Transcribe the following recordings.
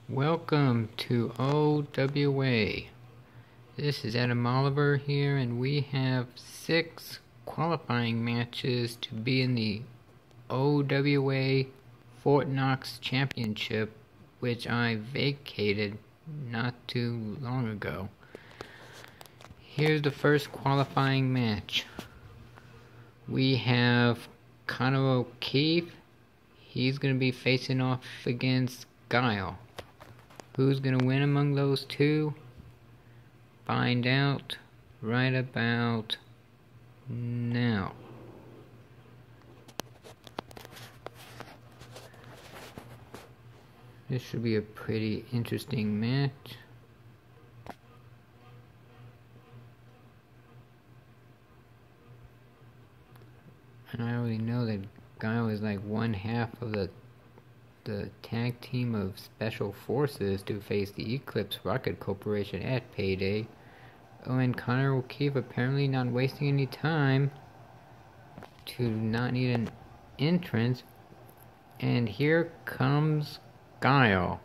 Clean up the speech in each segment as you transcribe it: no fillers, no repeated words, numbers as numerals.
Welcome to OWA. This is Adam Oliver here, and we have 6 qualifying matches to be in the OWA Fort Knox Championship, which I vacated not too long ago. Here's the first qualifying match. We have Connor O'Keefe. He's going to be facing off against Guile. Who's going to win among those two? Find out right about now. This should be a pretty interesting match. And I already know that Guile is like one half of the tag team of special forces to face the Eclipse Rocket Corporation at Payday. Oh, and Connor O'Keefe apparently not wasting any time to not need an entrance. And here comes Guile.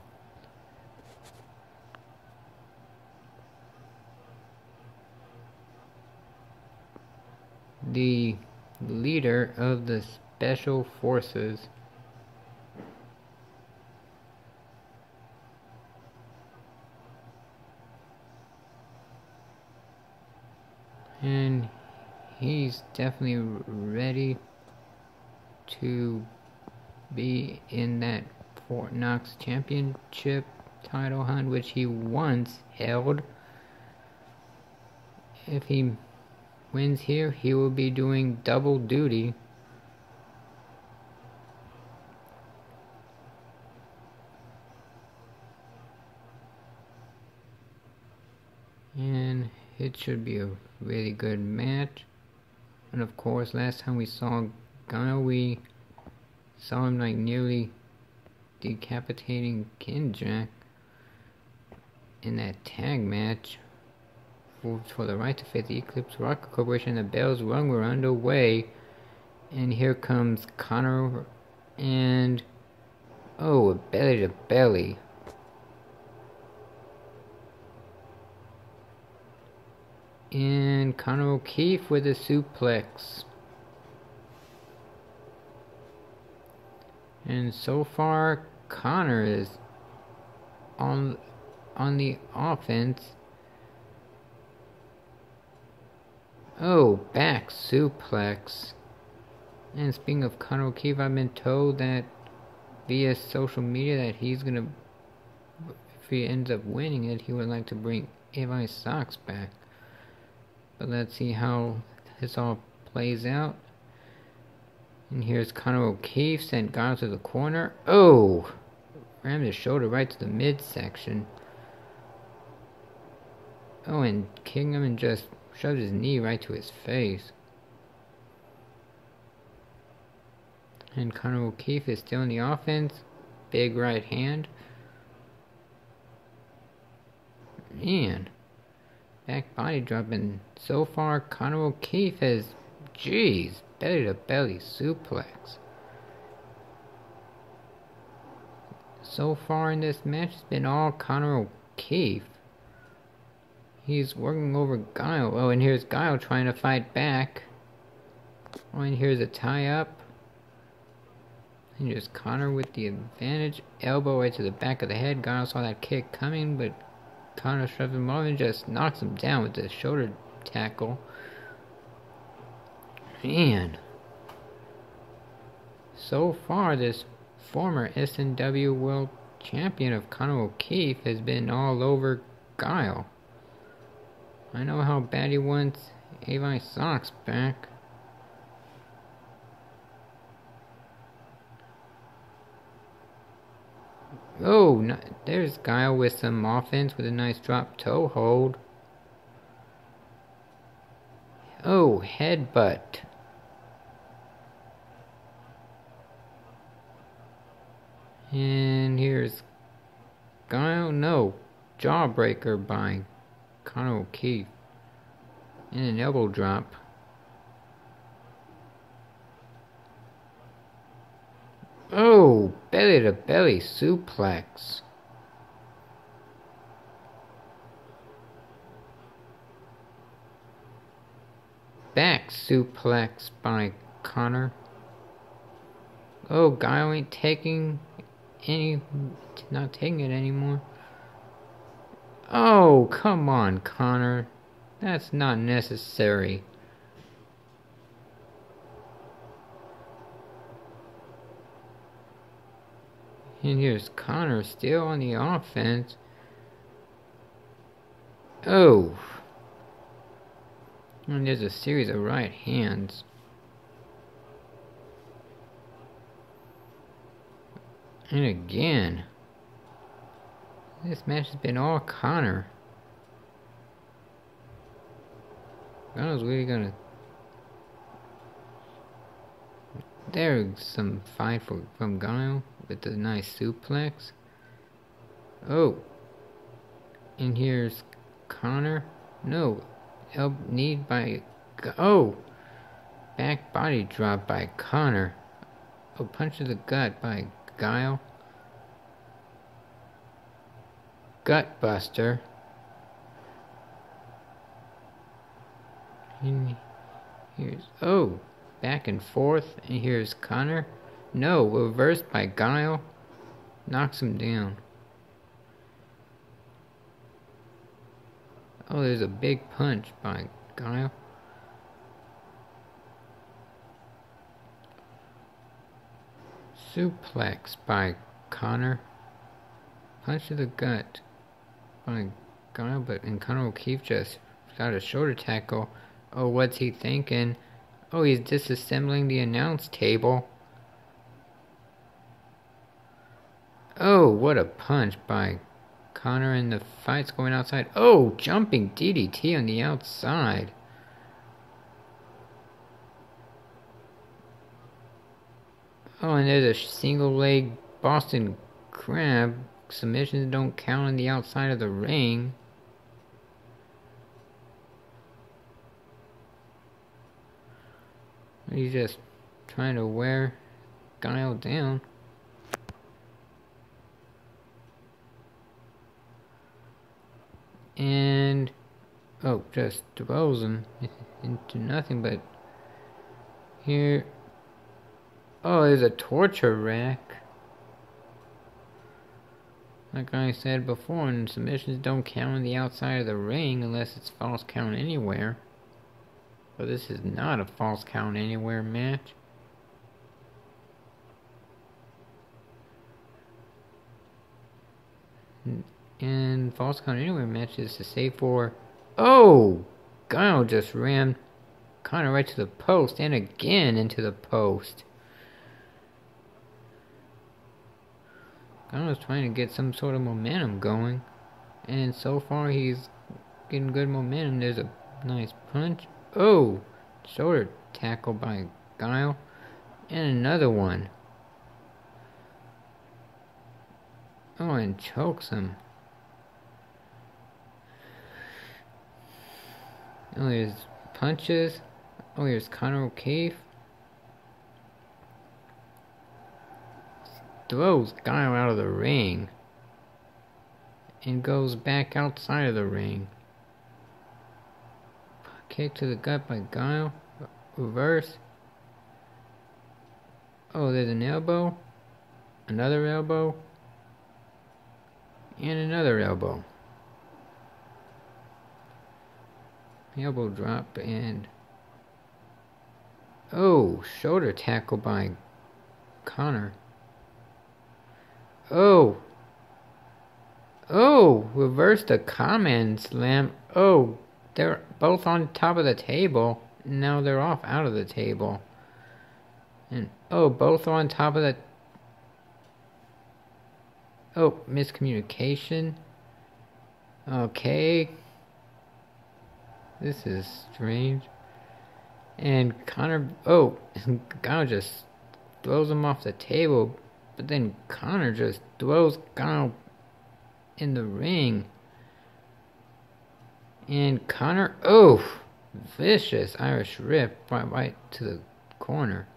The leader of the special forces. And he's definitely ready to be in that Fort Knox Championship title hunt, which he once held. If he wins here, he will be doing double duty. And it should be a really good match. And of course, last time we saw Guile, we saw him like nearly decapitating Kinjack in that tag match for the right to face the Eclipse Rocket Corporation. The bells rung, we're underway, and here comes Connor, and oh, a belly to belly. And Connor O'Keefe with a suplex. And so far, Connor is on the offense. Oh, back suplex. And speaking of Connor O'Keefe, I've been told that via social media that he's gonna, if he ends up winning it, he would like to bring Levi Sox back. But let's see how this all plays out. And here's Connor O'Keefe, sent Guile to the corner. Oh! Rammed his shoulder right to the midsection. Oh, and Kingham just shoved his knee right to his face. And Connor O'Keefe is still in the offense. Big right hand. Man. Back body drop, and so far Connor O'Keefe has, jeez, belly to belly suplex. So far in this match, it's been all Connor O'Keefe. He's working over Guile. Oh, and here's Guile trying to fight back. Oh, and here's a tie up. And here's Connor with the advantage. Elbow right to the back of the head. Guile saw that kick coming, but Connor shoves him off and just knocks him down with the shoulder tackle. Man. So far, this former SNW World Champion of Connor O'Keefe has been all over Guile. I know how bad he wants Levi Sox back. Oh, no, there's Guile with some offense with a nice drop toe hold. Oh, headbutt. And here's Guile. No, jawbreaker by Connor O'Keefe. And an elbow drop. Oh, belly to belly suplex. back suplex by Connor. Oh, Guile ain't taking not taking it anymore. Oh, come on, Connor. That's not necessary. And here's Connor still on the offense. Oh. And there's a series of right hands. And again. This match has been all Connor. Guile's really gonna... There's some fight from Guile with the nice suplex. Oh. And here's Connor. No. Knee by... Oh. Back body drop by Connor. Oh, punch to the gut by Guile. Gut buster. And here's... Oh. Back and forth. And here's Connor. No. Reversed by Guile. Knocks him down. Oh, there's a big punch by Guile. Suplex by Connor. Punch to the gut by Guile, and Connor O'Keefe just got a shoulder tackle. Oh, what's he thinking? Oh, he's disassembling the announce table. Oh, what a punch by Connor, and the fight's going outside. Oh, jumping DDT on the outside. Oh, and there's a single leg Boston Crab. Submissions don't count on the outside of the ring. He's just trying to wear Guile down. And oh, just throws him into nothing. But here, oh, there's a torture rack. Like I said before, and submissions don't count on the outside of the ring unless it's false count anywhere. But this is not a false count anywhere match. And false count anywhere match is to save for... Oh! Guile just rammed Connor right to the post, and again into the post. Guile was trying to get some sort of momentum going, and so far he's getting good momentum. There's a nice punch. Oh! Shoulder tackle by Guile, and another one. Oh, and chokes him. Oh, there's punches. Oh, here's Connor O'Keefe. Throws Guile out of the ring. And goes back outside of the ring. Kick to the gut by Guile. Reverse. Oh, there's an elbow. Another elbow. And another elbow. Elbow drop and... Oh, shoulder tackle by Connor. Oh. Oh, reverse the command slam. Oh, they're both on top of the table. Now they're off out of the table. And, oh, both are on top of the... Oh, miscommunication. Okay. This is strange. And Connor... Oh, Guile just throws him off the table. But then Connor just throws Guile in the ring. And Connor... Oh! Vicious Irish Rip right to the corner.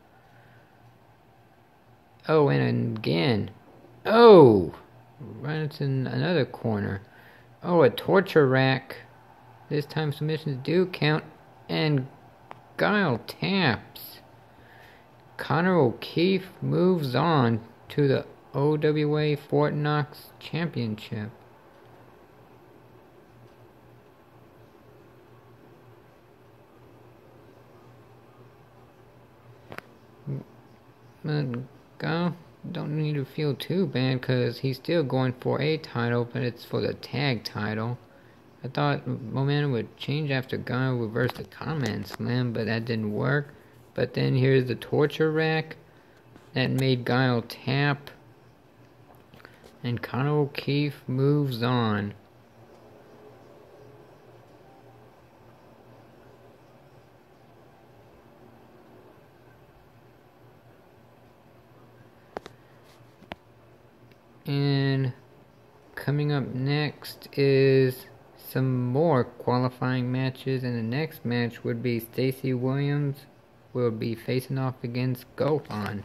Oh, and again. Oh! Right into another corner. Oh, a torture rack. This time submissions do count. And Guile taps. Connor O'Keefe moves on to the OWA Fort Knox Championship. But Guile don't need to feel too bad because he's still going for a title, but it's for the tag title. I thought momentum would change after Guile reversed the Command Slam, but that didn't work. But then here's the torture rack that made Guile tap. And Connor O'Keefe moves on. And coming up next is some more qualifying matches, and the next match would be Stacey Williams will be facing off against Gohan.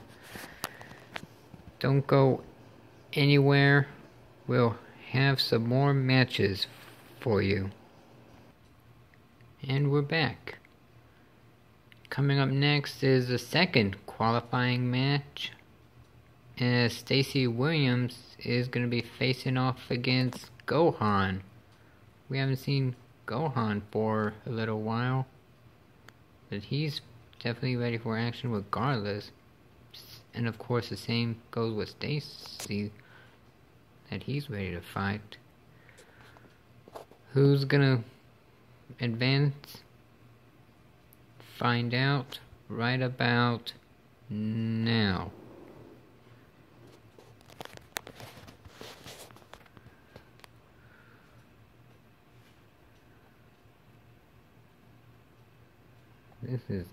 Don't go anywhere. We'll have some more matches for you. And we're back. Coming up next is the second qualifying match, as Stacey Williams is going to be facing off against Gohan. We haven't seen Gohan for a little while, but he's definitely ready for action regardless. And of course the same goes with Stacey, that he's ready to fight. Who's gonna advance? Find out right about now. This is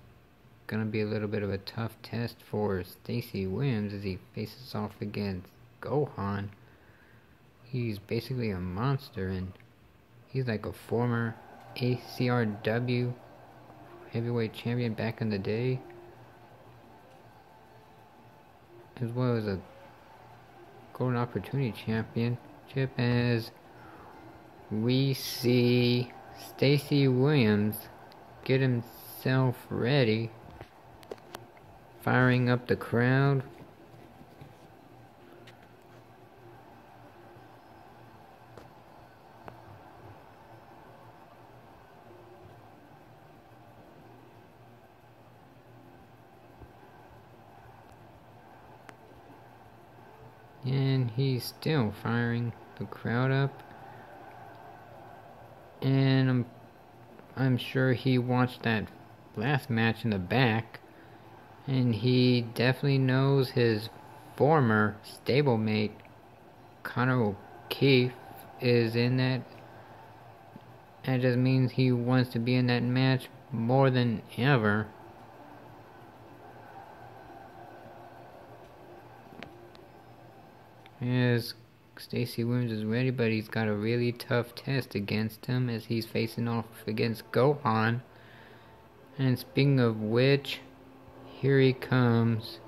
gonna be a little bit of a tough test for Stacey Williams as he faces off against Gohan. He's basically a monster, and he's like a former ACRW heavyweight champion back in the day, as well as a Golden Opportunity Championship, as we see Stacey Williams get himself ready, firing up the crowd. And he's still firing the crowd up. And I'm sure he watched that last match in the back, and he definitely knows his former stablemate Connor O'Keefe is in that. That just means he wants to be in that match more than ever. As Stacey Williams is ready, but he's got a really tough test against him as he's facing off against Gohan. And speaking of which, here he comes.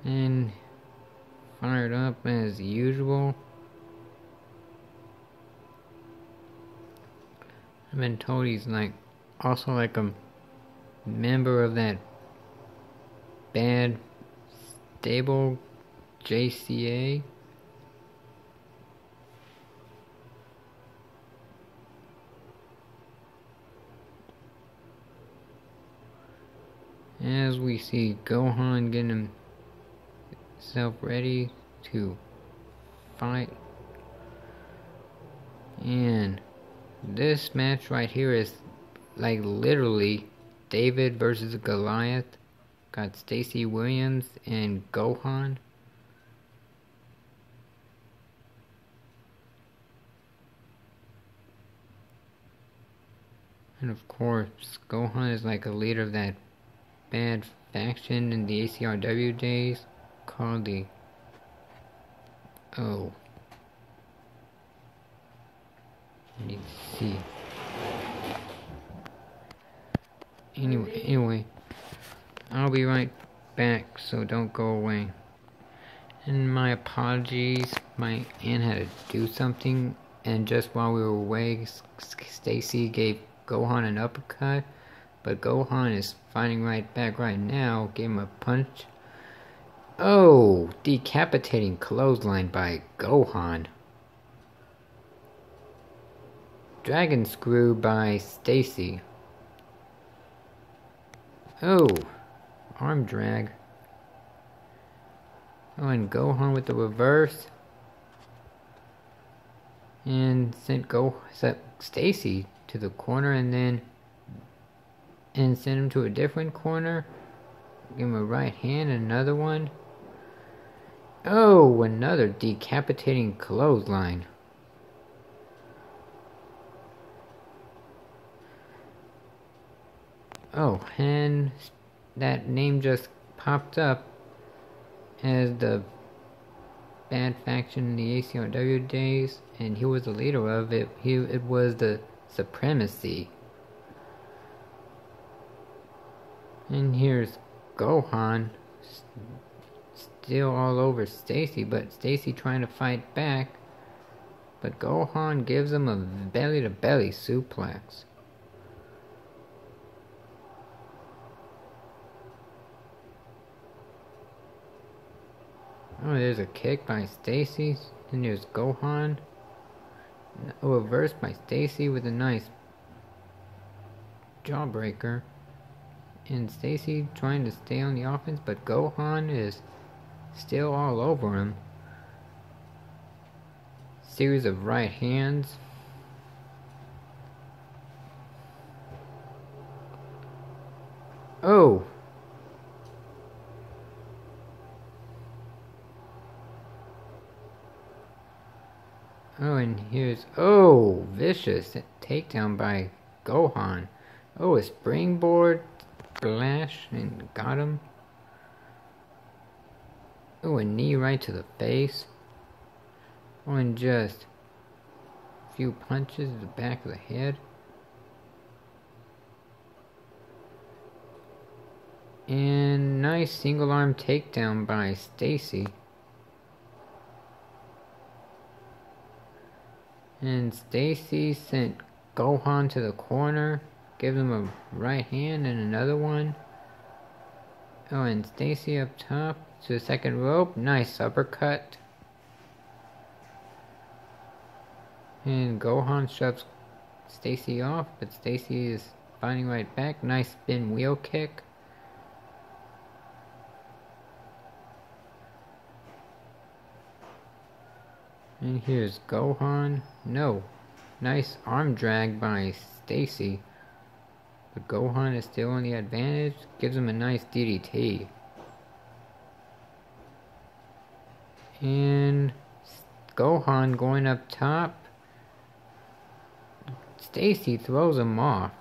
And fired up as usual. I've been told he's also like a member of that bad stable JCA. As we see Gohan getting himself ready to fight. And this match right here is like literally David versus Goliath. Got Stacey Williams and Gohan. And of course, Gohan is like a leader of that bad faction in the ACRW days called the let me see. Anyway, I'll be right back, so don't go away. And my apologies, my aunt had to do something, and just while we were away, Stacy gave Gohan an uppercut, but Gohan is fighting right back right now. Gave him a punch. Oh, decapitating clothesline by Gohan. Dragon screw by Stacy. Oh, arm drag. Oh, and Gohan with the reverse. And sent Stacy to the corner and sent him to a different corner. Give him a right hand and another one. Oh, another decapitating clothesline. Oh, and that name just popped up as the bad faction in the ACOW days, and he was the leader of it. It was the Supremacy. And here's Gohan, still all over Stacy, but Stacy trying to fight back. But Gohan gives him a belly-to-belly suplex. Oh, there's a kick by Stacy, and there's Gohan. A reverse by Stacy with a nice jawbreaker. And Stacy trying to stay on the offense, but Gohan is still all over him. Series of right hands. Oh! Oh, and here's, oh, vicious takedown by Gohan. Oh, a springboard splash and got him. Oh, a knee right to the face. Oh, and just a few punches to the back of the head. And nice single arm takedown by Stacy. And Stacy sent Gohan to the corner, gives him a right hand and another one. Oh, and Stacy up top to the second rope, nice uppercut. And Gohan shoves Stacy off, but Stacy is fighting right back, nice spin wheel kick. And here's Gohan. No. Nice arm drag by Stacy. But Gohan is still on the advantage. Gives him a nice DDT. And Gohan going up top. Stacy throws him off.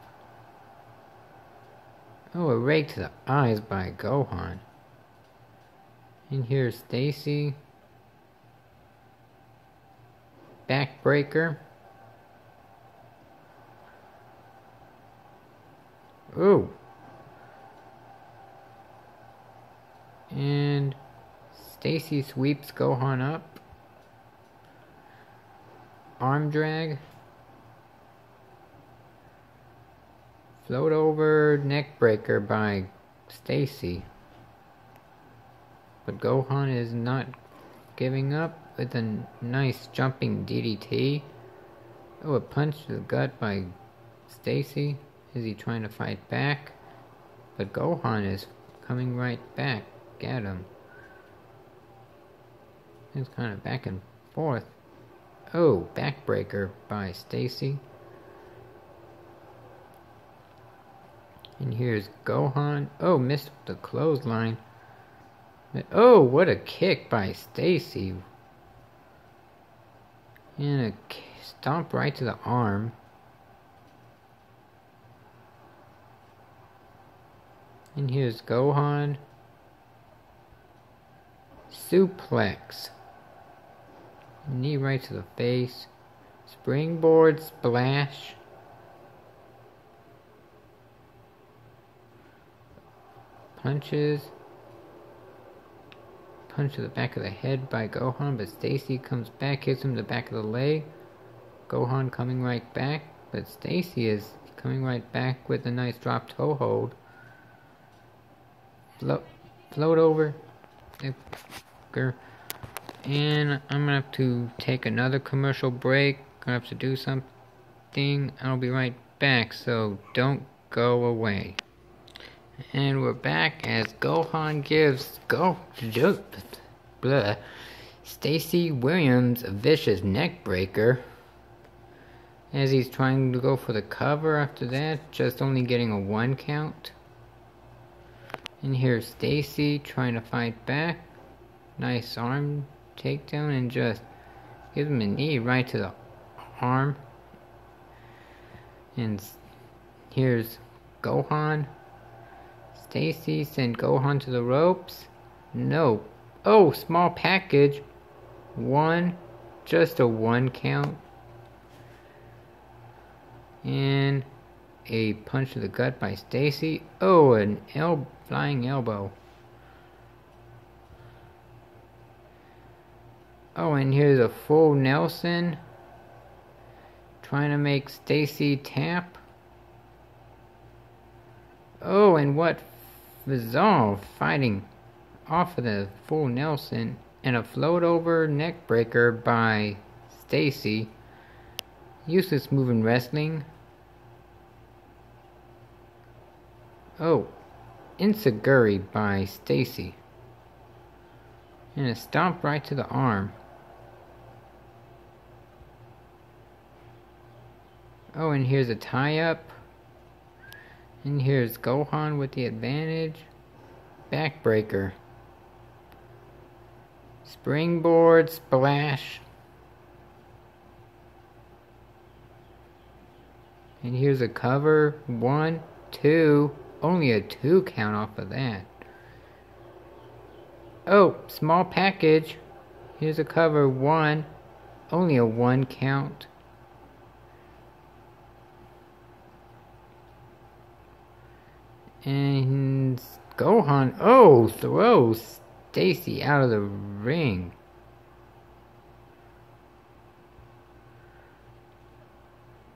Oh, a rake to the eyes by Gohan. And here's Stacy. Backbreaker. Ooh. And Stacy sweeps Gohan up. Arm drag. Float over neck breaker by Stacy. But Gohan is not giving up with a nice jumping DDT. Oh, a punch to the gut by Stacy. Is he trying to fight back? But Gohan is coming right back at him. It's kind of back and forth. Oh, backbreaker by Stacy. And here's Gohan. Oh, missed the clothesline. Oh, what a kick by Stacy. And a stomp right to the arm. And here's Gohan. Suplex. Knee right to the face. Springboard splash. Punches. punch to the back of the head by Gohan, but Stacy comes back, hits him the back of the leg. Gohan coming right back, but Stacy is coming right back with a nice drop toe hold. Float over. And I'm gonna have to take another commercial break. Gonna have to do something. I'll be right back, so don't go away. And we're back as Gohan gives Stacy Williams a vicious neck breaker. As he's trying to go for the cover after that, just only getting a 1 count. And here's Stacy trying to fight back. Nice arm takedown and just gives him a knee right to the arm. And here's Gohan. Stacy sent Gohan to the ropes. No. Oh, small package. 1. Just a 1 count. And a punch to the gut by Stacy. Oh, an flying elbow. Oh, and here's a full Nelson. Trying to make Stacy tap. Oh, and what resolve fighting off of the full Nelson. And a float over neck breaker by Stacy. Useless move in wrestling. Oh, Insaguri by Stacy. And a stomp right to the arm. Oh, and here's a tie-up. And here's Gohan with the advantage. Backbreaker. Springboard splash. And here's a cover. 1, 2. Only a 2 count off of that. Oh, small package. Here's a cover. 1. Only a 1 count. And Gohan, oh, throws Stacy out of the ring.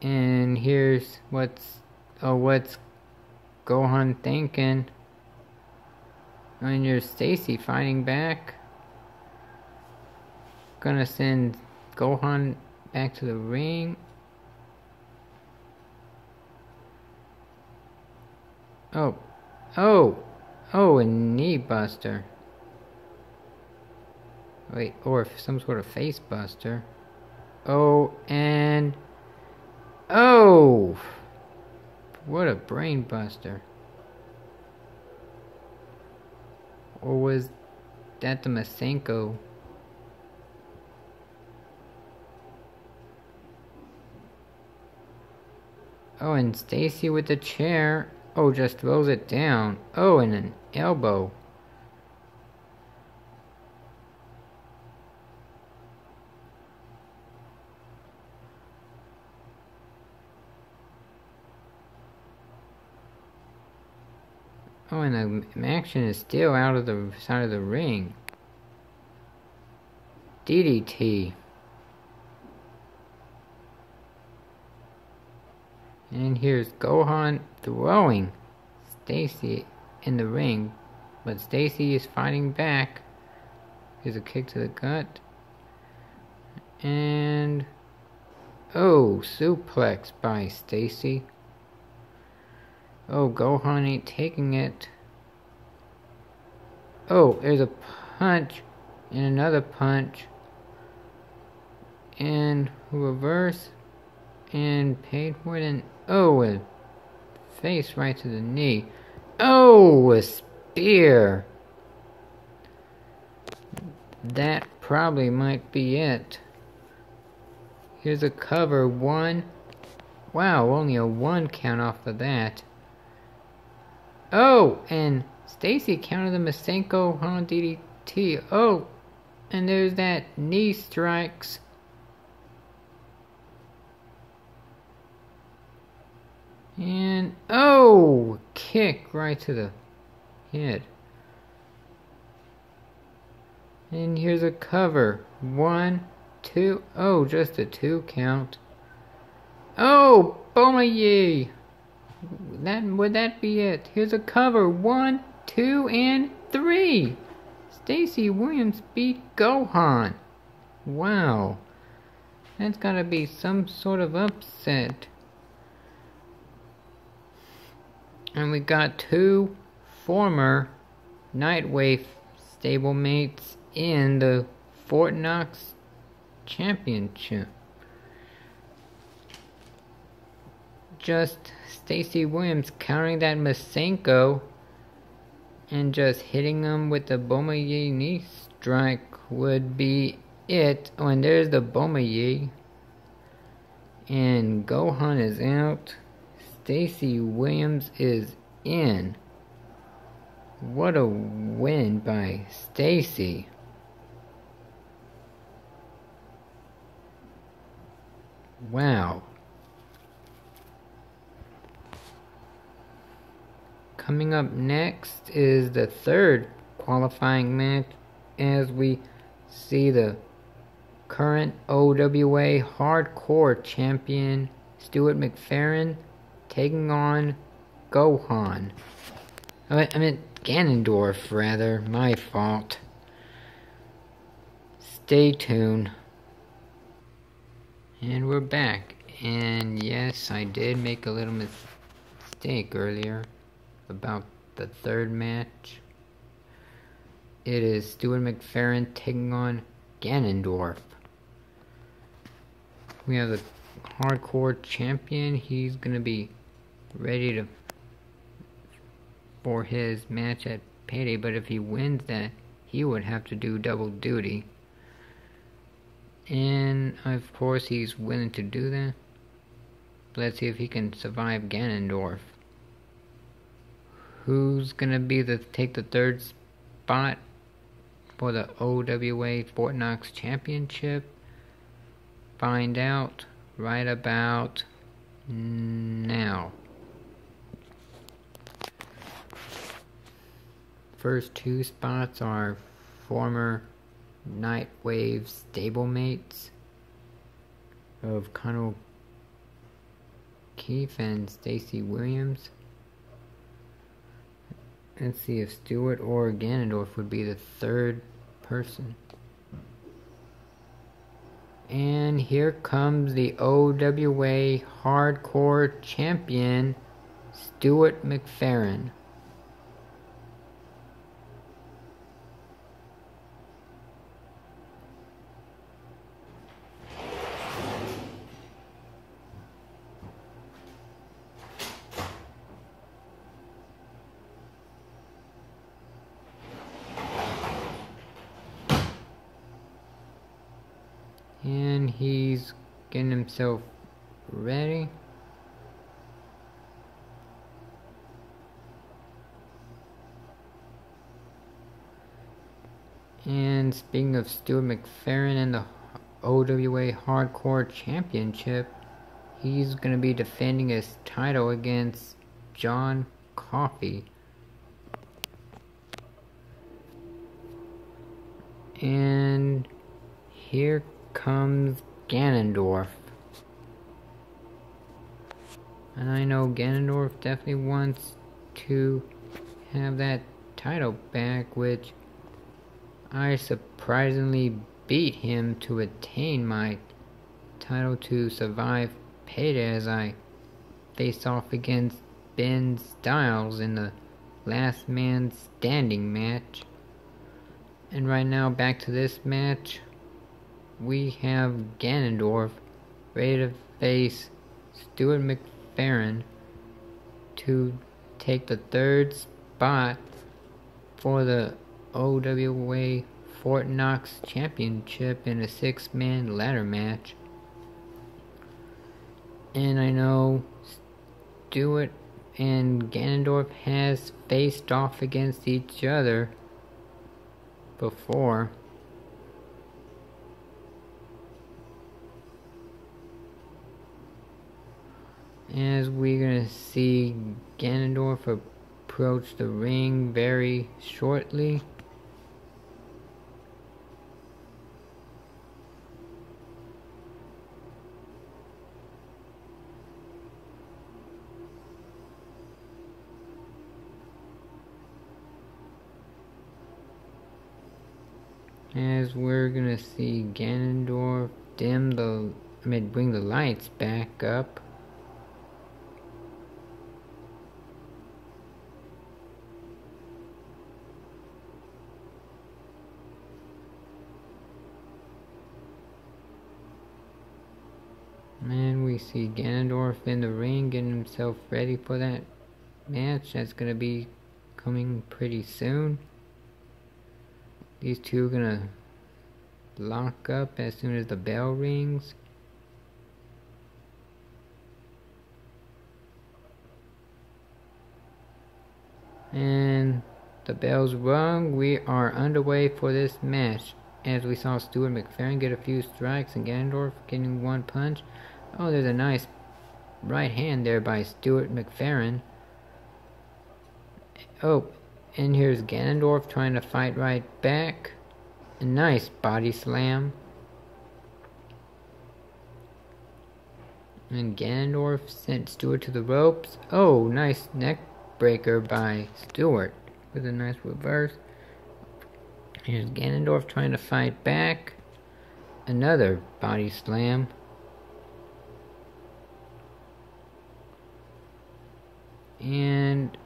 And here's what's Gohan thinking. And here's Stacy fighting back. Gonna send Gohan back to the ring. Oh, a knee buster. Wait, or some sort of face buster. Oh, and... oh! What a brain buster. Or was that the Masenko? Oh, and Stacy with the chair. Oh, just throws it down. Oh, and an elbow. Oh, and the action is still out of the side of the ring. DDT. And here's Gohan throwing Stacy in the ring. But Stacy is fighting back. Here's a kick to the gut. And... oh, suplex by Stacy. Oh, Gohan ain't taking it. Oh, there's a punch. And another punch. And reverse. And paid for it. And oh, a face right to the knee. Oh, a spear. That probably might be it. Here's a cover. 1. Wow, only a 1 count off of that. Oh, and Stacy counted the Masenko on DDT. Oh, and there's that knee strikes. And, oh, kick right to the head. And here's a cover. 1, 2. Oh, just a 2 count. Oh, Bomaye! Would that be it? Here's a cover. 1, 2, and 3. Stacy Williams beat Gohan. Wow. That's gotta be some sort of upset. And we got 2 former Nightwave stablemates in the Fort Knox Championship. Just Stacy Williams countering that Masenko and just hitting him with the Bomaye knee strike would be it. Oh, and there's the Bomaye. And Gohan is out. Stacy Williams is in. What a win by Stacy. Wow. Coming up next is the third qualifying match as we see the current OWA Hardcore Champion Stuart McFerrin taking on Gohan. I meant Ganondorf, rather. My fault. Stay tuned. And we're back. And yes, I did make a little mistake earlier about the third match. It is Stuart McFerrin taking on Ganondorf. We have the Hardcore Champion. He's gonna be ready for his match at Payday, but if he wins that, he would have to do double duty. And of course he's willing to do that. Let's see if he can survive Ganondorf. Who's gonna be take the third spot for the OWA Fort Knox Championship? Find out right about now. First 2 spots are former Nightwave stablemates of Connell Keefe and Stacy Williams. Let's see if Stewart or Ganondorf would be the third person. And here comes the OWA Hardcore Champion, Stuart McFerrin. And he's getting himself ready. And speaking of Stuart McFerrin and the OWA Hardcore Championship, he's going to be defending his title against John Coffey. And here comes Ganondorf. And I know Ganondorf definitely wants to have that title back, which I surprisingly beat him to attain my title to survive Payday as I faced off against Ben Styles in the last man standing match. And right now, back to this match. We have Ganondorf ready to face Stuart McFerrin to take the third spot for the OWA Fort Knox Championship in a 6-man ladder match. And I know Stewart and Ganondorf has faced off against each other before. As we're gonna see Ganondorf approach the ring very shortly. As we're gonna see Ganondorf bring the lights back up. And we see Ganondorf in the ring getting himself ready for that match that's gonna be coming pretty soon. These two are gonna lock up as soon as the bell rings. And the bell's rung. We are underway for this match. As we saw Stuart McFerrin get a few strikes and Ganondorf getting one punch. Oh, there's a nice right hand there by Stuart McFerrin. Oh, and here's Ganondorf trying to fight right back. A nice body slam. And Ganondorf sent Stuart to the ropes. Oh, nice neck breaker by Stuart with a nice reverse. Here's Ganondorf trying to fight back. Another body slam. And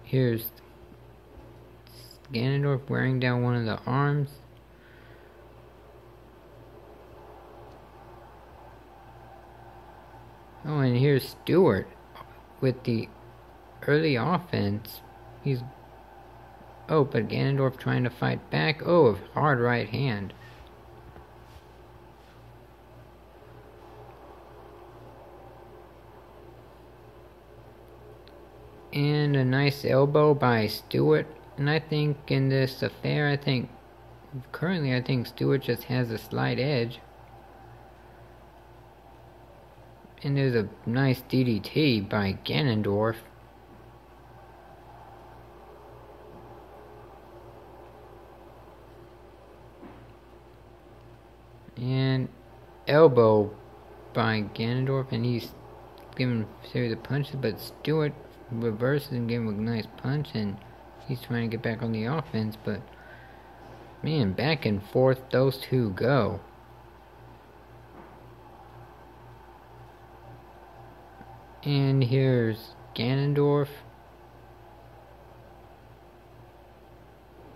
here's Ganondorf wearing down one of the arms. Oh, and here's Stuart with the early offense. But Ganondorf trying to fight back. Oh, a hard right hand. And a nice elbow by Stuart. And I think in this affair, currently I think Stuart just has a slight edge. And there's a nice DDT by Ganondorf. And elbow by Ganondorf, and he's giving a series of punches, but Stuart reverses and gives him a nice punch, and he's trying to get back on the offense, but man, back and forth those two go. And here's Ganondorf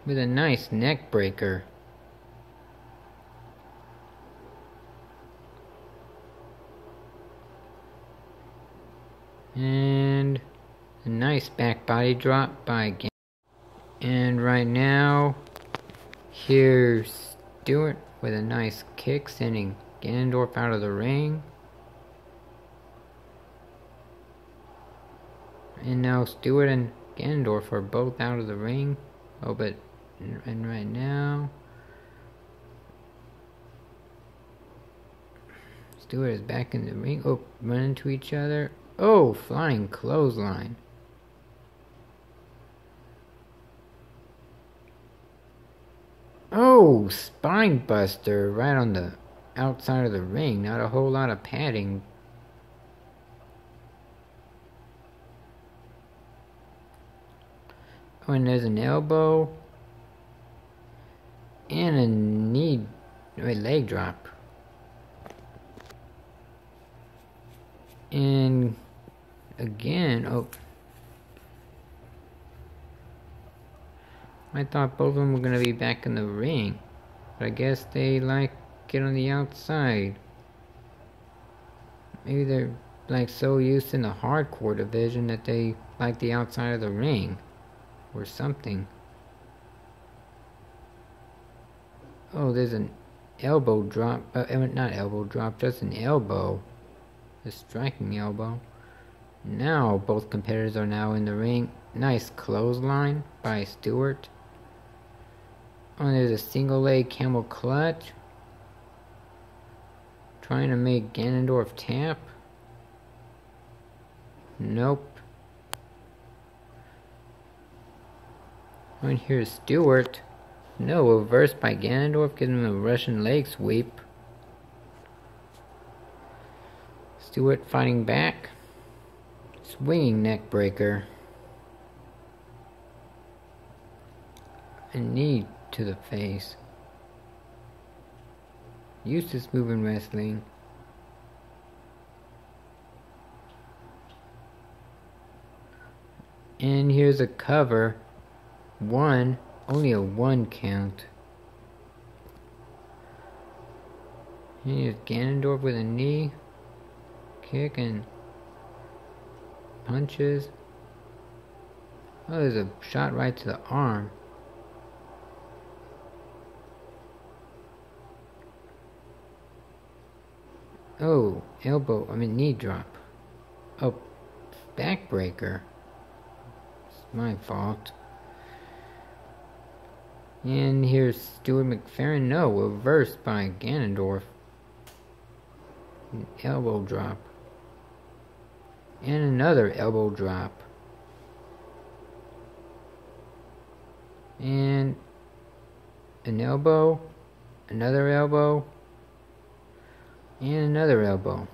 with a nice neck breaker. And a nice back body drop by Ganondorf. And right now, here's Stuart with a nice kick, sending Ganondorf out of the ring. And now Stuart and Ganondorf are both out of the ring. And right now, Stuart is back in the ring. Oh, running to each other. Oh, flying clothesline. Oh, spine buster right on the outside of the ring. Not a whole lot of padding. Oh, and there's an elbow. And a leg drop. And again, I thought both of them were going to be back in the ring. But I guess they get on the outside. Maybe they're so used in the hardcore division that they like the outside of the ring. Or something. Oh, there's an elbow drop. Not elbow drop, just an elbow. A striking elbow. Now both competitors are now in the ring. Nice clothesline by Stuart. Oh, there's a single leg camel clutch. Trying to make Ganondorf tap. Nope. And here's Stuart. No, reverse by Ganondorf, giving him a Russian leg sweep. Stuart fighting back. Swinging neck breaker. a knee to the face. Used this move in wrestling. And here's a cover. Only a 1 count. And here's Ganondorf with a knee, kick, and punches. Oh, there's a shot right to the arm. Oh, knee drop. Oh, backbreaker. It's my fault. And here's Stuart McFerrin. No, reversed by Ganondorf. An elbow drop. And another elbow drop. And an elbow. Another elbow. And another elbow.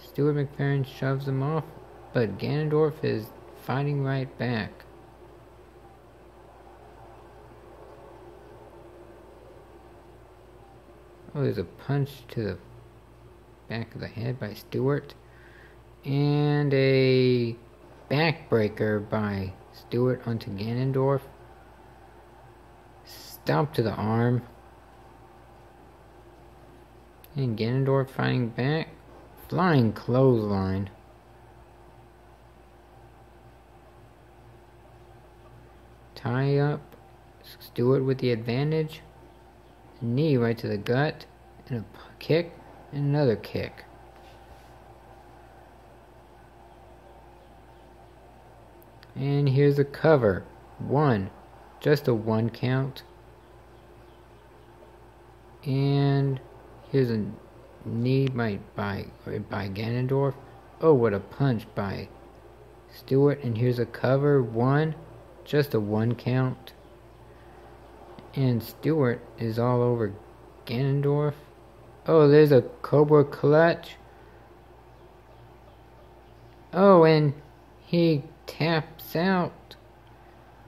Stuart McFerrin shoves him off, but Ganondorf is fighting right back. Oh, there's a punch to the back of the head by Stuart. And a backbreaker by Stuart onto Ganondorf. Stomp to the arm. And Ganondorf fighting back. Flying clothesline. Tie up. Stuart with the advantage. Knee right to the gut. And a kick. And another kick. And here's a cover. 1. Just a 1 count. And here's a knee by Ganondorf. Oh, what a punch by Stuart. And here's a cover. 1. Just a 1 count. And Stuart is all over Ganondorf. Oh, there's a Cobra Clutch. Oh, and he taps out.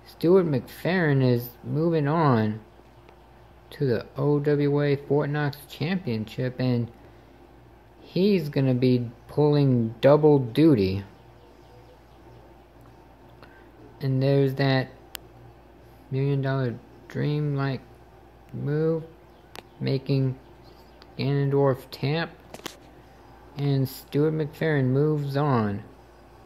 Stuart McFerrin is moving on to the OWA Fort Knox Championship, and he's going to be pulling double duty. And there's that $1 Million Dream-like move, making Ganondorf tap. And Stuart McFerrin moves on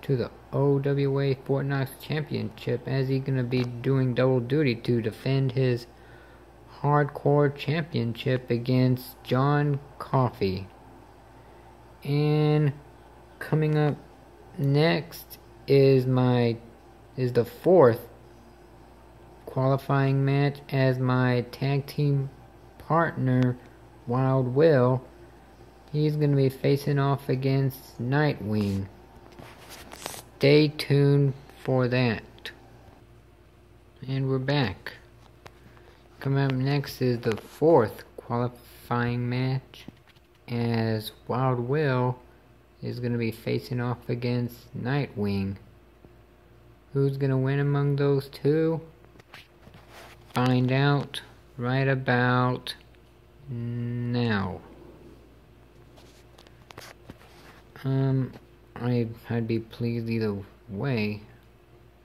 to the OWA Fort Knox Championship, as he's going to be doing double duty to defend his Hardcore Championship against John Coffey. And coming up next is the 4th qualifying match, as my tag team partner Wild Will, he's going to be facing off against Nightwing. Stay tuned for that. And we're back. Coming up next is the 4th qualifying match, as Wild Will is going to be facing off against Nightwing. Who's going to win among those two? Find out right about now. I'd be pleased either way,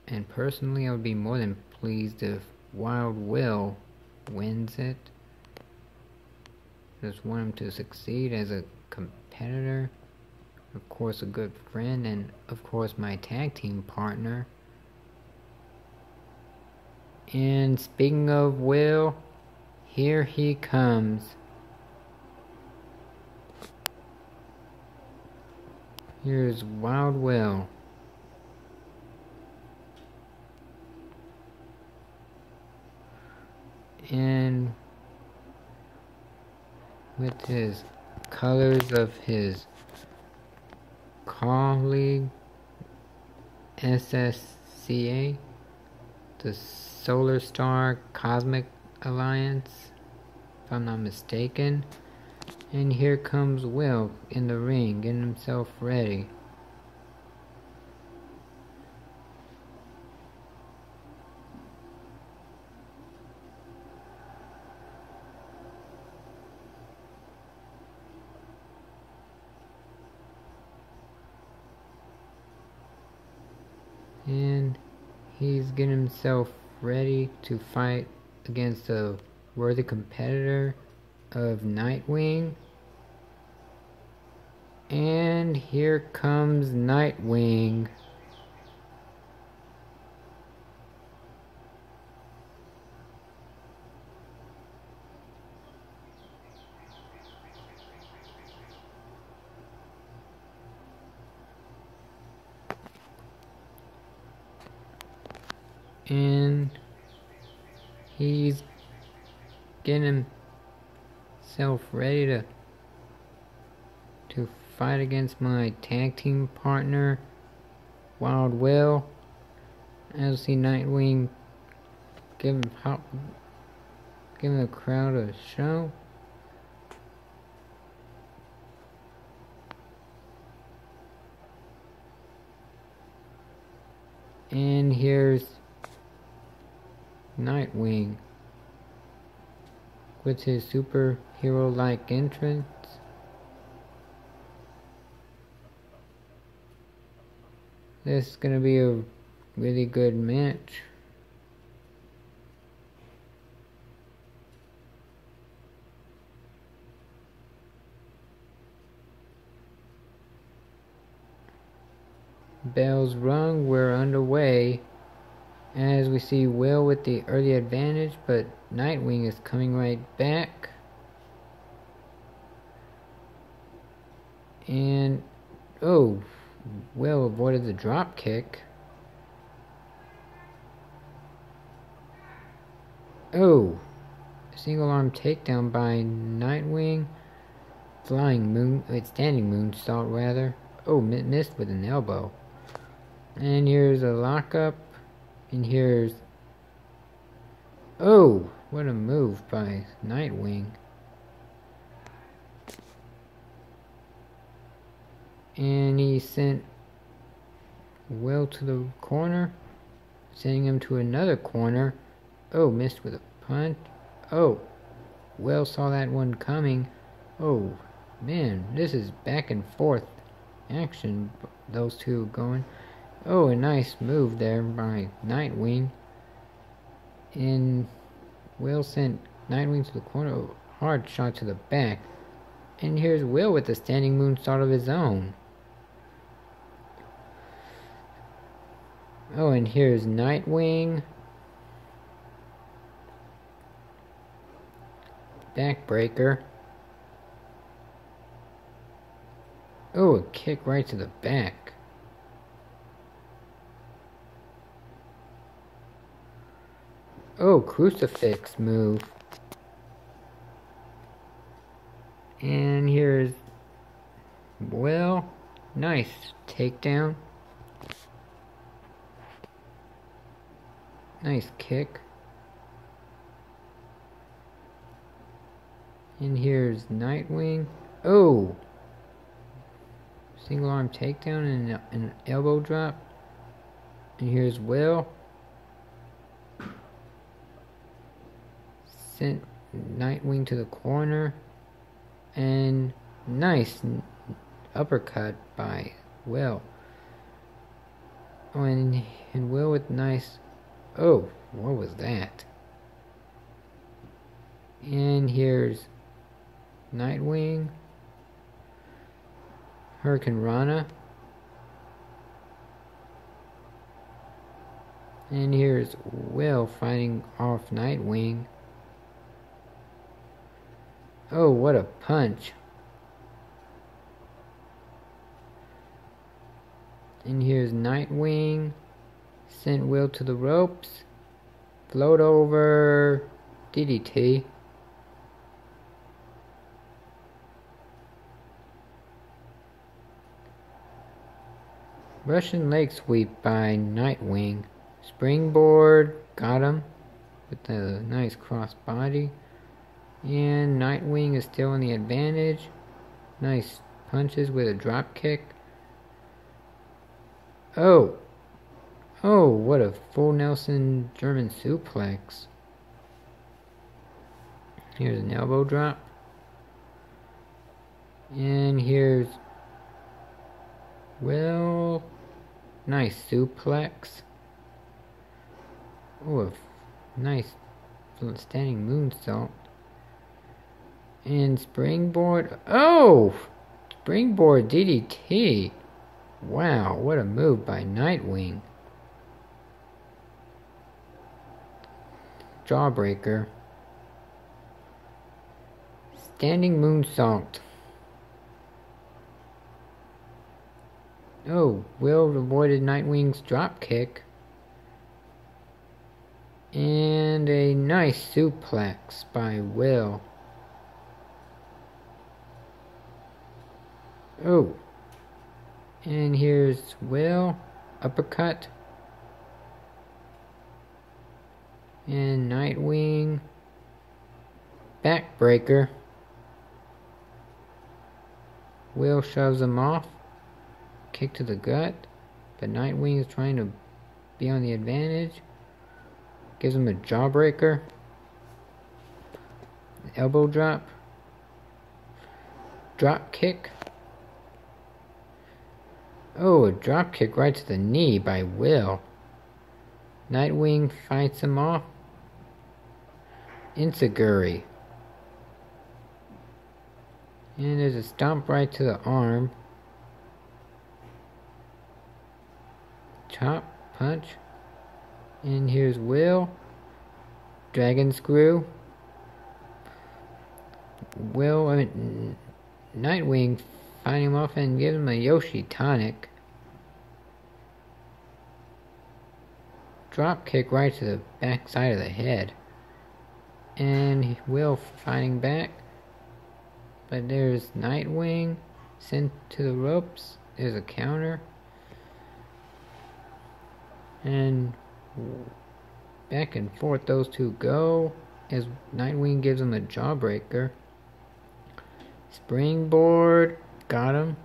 and personally I would be more than pleased if Wild Will wins it. Just want him to succeed as a competitor, of course a good friend, and of course my tag team partner. And speaking of Will, here he comes. Here's Wild Will. And with his colors of his colleague SSCA, the Solar Star Cosmic Alliance, if I'm not mistaken. And here comes Will in the ring, getting himself ready. And he's getting himself ready to fight against a worthy competitor of Nightwing. And here comes Nightwing. And he's getting himself ready to fight against my tag team partner, Wild Will. As see Nightwing giving the crowd a show. And here's Nightwing with his superhero-like entrance. This is gonna be a really good match. Bells rung, we're underway. As we see Will with the early advantage, but Nightwing is coming right back. And, oh, Will avoided the drop kick. Oh, single arm takedown by Nightwing. Standing moonsault rather. Oh, missed with an elbow. And here's a lockup. And here's... Oh, what a move by Nightwing. And he sent Will to the corner, sending him to another corner. Oh, missed with a punch. Oh, Will saw that one coming. Oh, man, this is back and forth action, those two going. Oh, a nice move there by Nightwing. And Will sent Nightwing to the corner. Oh, hard shot to the back. And here's Will with a standing moonsault of his own. Oh, and here's Nightwing. Backbreaker. Oh, a kick right to the back. Oh, crucifix move. And here's Will. Nice takedown. Nice kick. And here's Nightwing. Oh! Single arm takedown and an elbow drop. And here's Will. Sent Nightwing to the corner. And nice uppercut by Will. Oh, and Will with nice... Oh, what was that? And here's Nightwing. Hurricane Rana. And here's Will fighting off Nightwing. Oh, what a punch. And here's Nightwing. Sent Will to the ropes. Float over. DDT. Russian leg sweep by Nightwing. Springboard. Got him. With a nice cross body. And Nightwing is still in the advantage. Nice punches with a drop kick. Oh! Oh, what a full Nelson German suplex. Here's an elbow drop. And here's Will. Nice suplex. Oh, a nice standing moonsault. And springboard. Oh! Springboard DDT. Wow, what a move by Nightwing. Jawbreaker. Standing moonsault. Oh, Will avoided Nightwing's drop kick. And a nice suplex by Will. Oh. And here's Will. Uppercut. And Nightwing. Backbreaker. Will shoves him off. Kick to the gut. But Nightwing is trying to be on the advantage. Gives him a jawbreaker. Elbow drop. Drop kick. Oh, a drop kick right to the knee by Will. Nightwing fights him off. Enziguri. And there's a stomp right to the arm. Chop, punch. And here's Will. Dragon screw. Nightwing fighting him off and gives him a Yoshi tonic. Drop kick right to the back side of the head. And Will fighting back. But there's Nightwing sent to the ropes. There's a counter. And back and forth those two go as Nightwing gives him a jawbreaker. Springboard. Got him.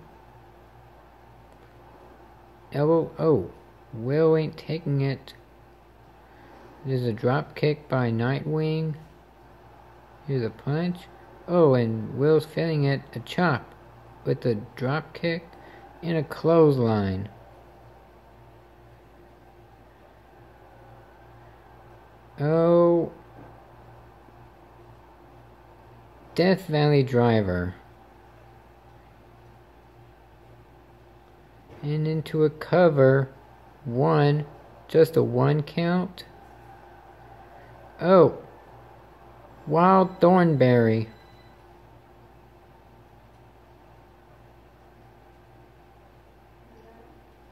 Elbow. Oh, Will ain't taking it. There's a drop kick by Nightwing. Here's a punch. Oh, and Will's failing it. A chop with a drop kick and a clothesline. Oh. Death Valley Driver. And into a cover. One. Just a one count. Oh. Wild Thornberry.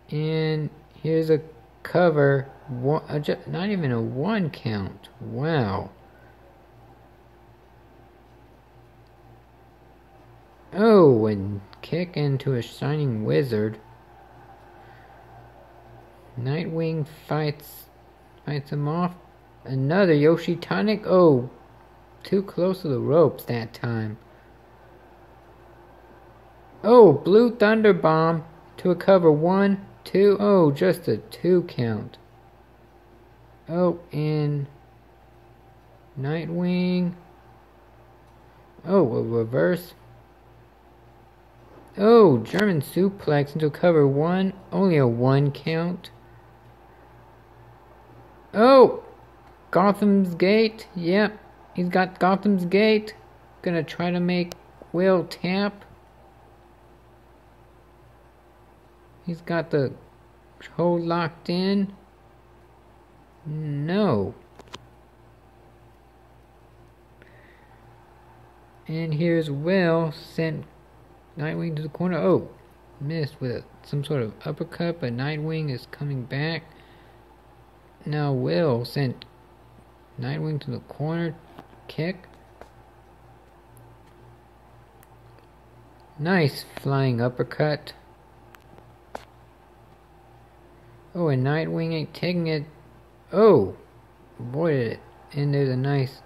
And here's a cover. Not even a one count. Wow. Oh, and kick into a shining wizard. Nightwing fights him off. Another Yoshi tonic. Oh, too close to the ropes that time. Oh, Blue Thunder Bomb to a cover. 1, 2. Oh, just a 2 count. Oh, and Nightwing. Oh, a reverse. Oh, German suplex into cover 1. Only a 1 count. Oh, Gotham's Gate. Yep, he's got Gotham's Gate. Gonna try to make Will tap. He's got the hold locked in. No. And here's Will sent Nightwing to the corner. Oh, missed with some sort of uppercut, but Nightwing is coming back. Now Will sent Nightwing to the corner. Kick. Nice flying uppercut. Oh, and Nightwing ain't taking it. Oh, avoided it. And there's a nice...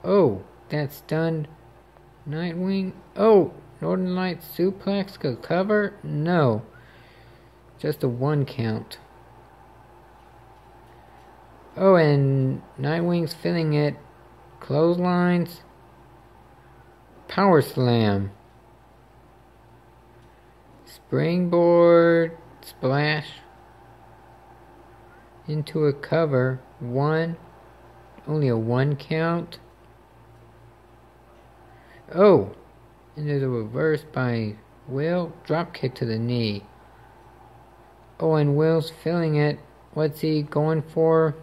Oh, that stunned Nightwing. Oh, Northern Lights suplex could cover? No. Just a 1 count. Oh, and Nightwing's filling it. Clotheslines. Power slam. Springboard. splash into a cover. Only a 1 count. Oh, and there's a reverse by Will. Drop kick to the knee. Oh, and Will's feeling it. What's he going for?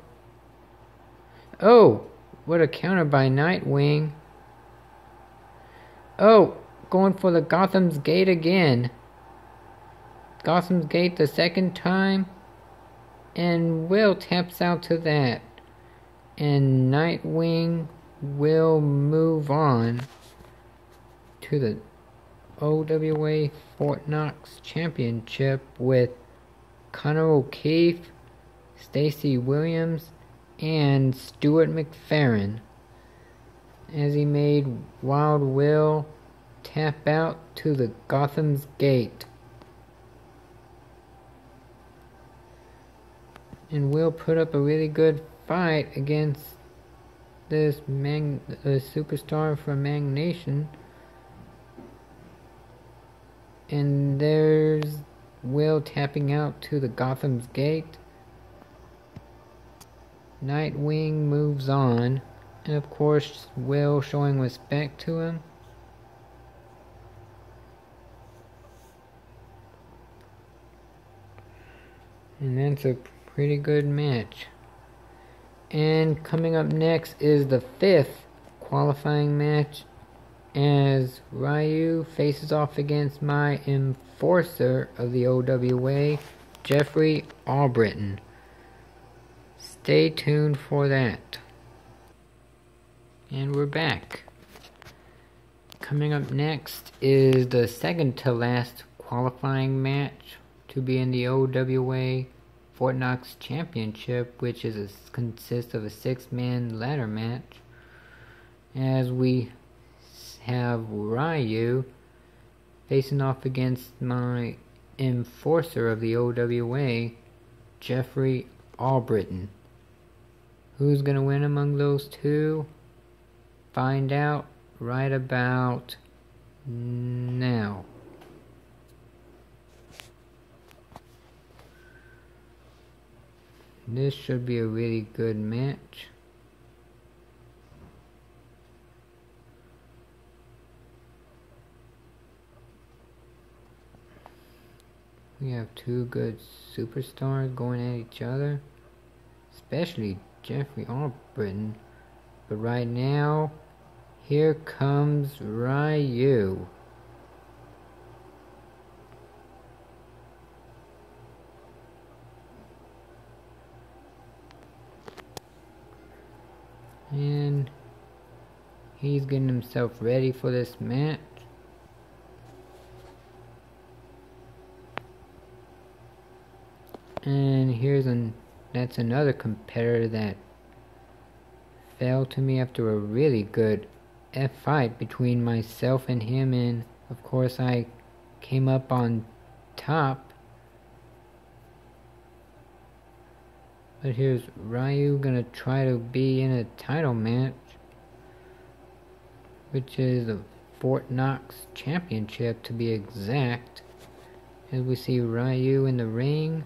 Oh, what a counter by Nightwing. Oh, going for the Gotham's Gate again. Gotham's Gate the second time. And Will taps out to that. And Nightwing will move on to the OWA Fort Knox Championship with Connor O'Keefe, Stacey Williams, and Stuart McFerrin, as he made Wild Will tap out to the Gotham's Gate. And Will put up a really good fight against this superstar from Mag Nation. And there's Will tapping out to the Gotham's Gate. Nightwing moves on, and of course Will showing respect to him. And that's a pretty good match. And coming up next is the 5th qualifying match, as Ryu faces off against my enforcer of the OWA, Jeffrey Albritton. Stay tuned for that. And we're back. Coming up next is the second to last qualifying match to be in the OWA Fort Knox Championship, which consists of a 6-man ladder match, as we have Ryu facing off against my enforcer of the OWA, Jeffrey Albritton. Who's gonna win among those two? Find out right about now. This should be a really good match. We have two good superstars going at each other, especially Jeffrey Albritton. But right now, here comes Ryu. And he's getting himself ready for this match. And that's another competitor that fell to me after a really good fight between myself and him, and of course I came up on top. But here's Ryu gonna try to be in a title match, which is the Fort Knox Championship to be exact. As we see Ryu in the ring,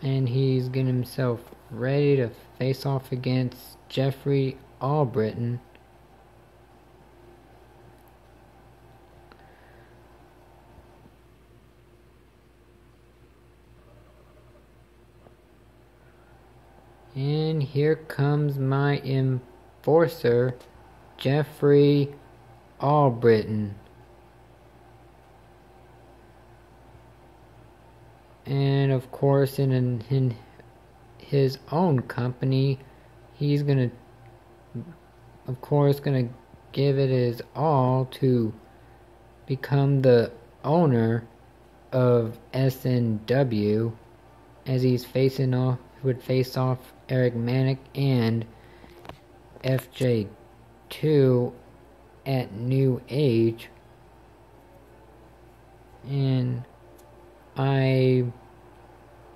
and he's getting himself ready to face off against Jeffrey Albritton. And here comes my enforcer, Jeffrey Albritton. And of course, in his own company, he's gonna give it his all to become the owner of SNW, as he's would face off Eric Manic and FJ2 at New Age. And I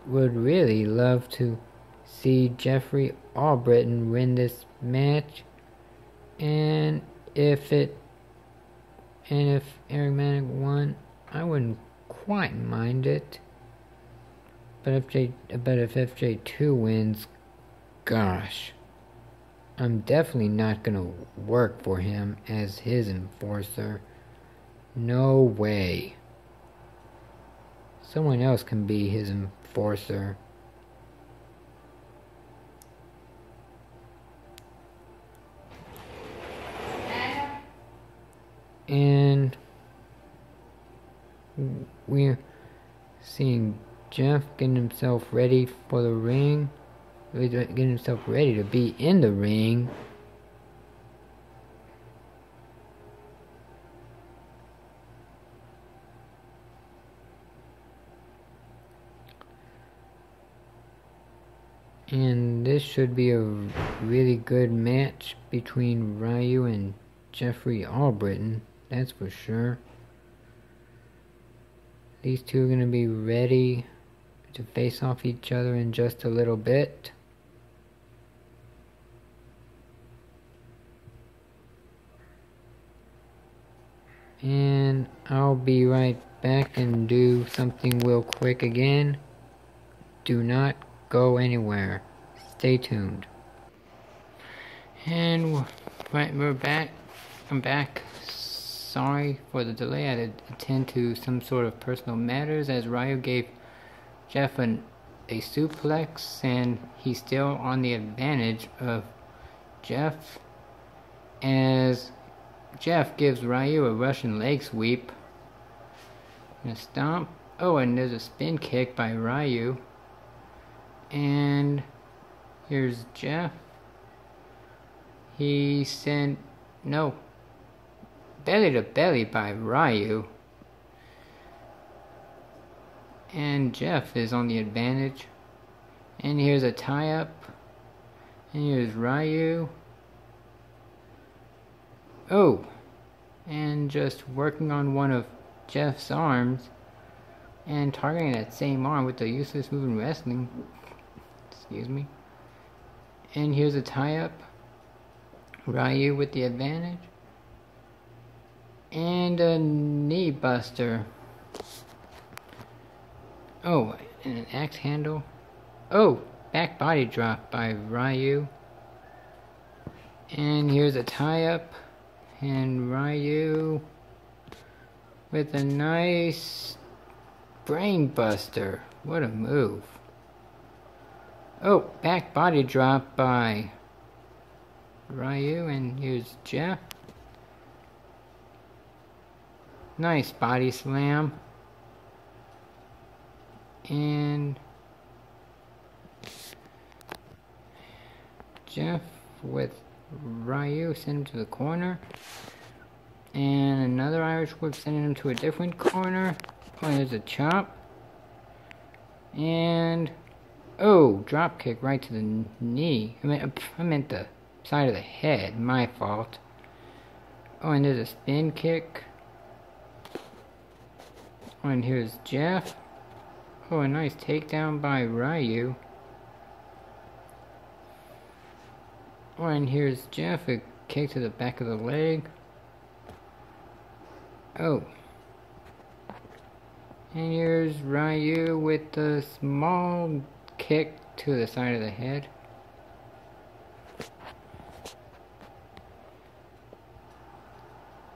would really love to see Jeffrey Albritton win this match, and if Eric Manic won, I wouldn't quite mind it. But if FJ2 wins, gosh, I'm definitely not gonna work for him as his enforcer. No way. Someone else can be his enforcer. And we're seeing Jeff getting himself ready for the ring. Getting himself ready to be in the ring. And this should be a really good match between Ryu and Jeffrey Albritton, that's for sure. These two are going to be ready to face off each other in just a little bit. And I'll be right back and do something real quick again. Do not go anywhere. Stay tuned. And we're back. I'm back. Sorry for the delay. I had to attend to some sort of personal matters as Ryu gave Jeff a suplex, and he's still on the advantage of Jeff as Jeff gives Ryu a Russian leg sweep and a stomp. Oh, and there's a spin kick by Ryu. And here's Jeff. He sent belly to belly by Ryu. And Jeff is on the advantage. And here's a tie-up. And here's Ryu. Oh! And just working on one of Jeff's arms. And targeting that same arm with the useless move in wrestling. Excuse me. And here's a tie-up. Ryu with the advantage. And a knee buster. Oh, and an axe handle. Oh, back body drop by Ryu. And here's a tie-up. And Ryu with a nice brain buster. What a move. Oh, back body drop by Ryu. And here's Jeff. Nice body slam. And Jeff with Ryu, send him to the corner. And another Irish whip, sending him to a different corner. Oh, there's a chop. And oh, drop kick right to the knee. I meant the side of the head. My fault. Oh, and there's a spin kick. Oh, and here's Jeff. Oh, a nice takedown by Ryu. Oh, and here's Jeff, a kick to the back of the leg. Oh. And here's Ryu with a small kick to the side of the head.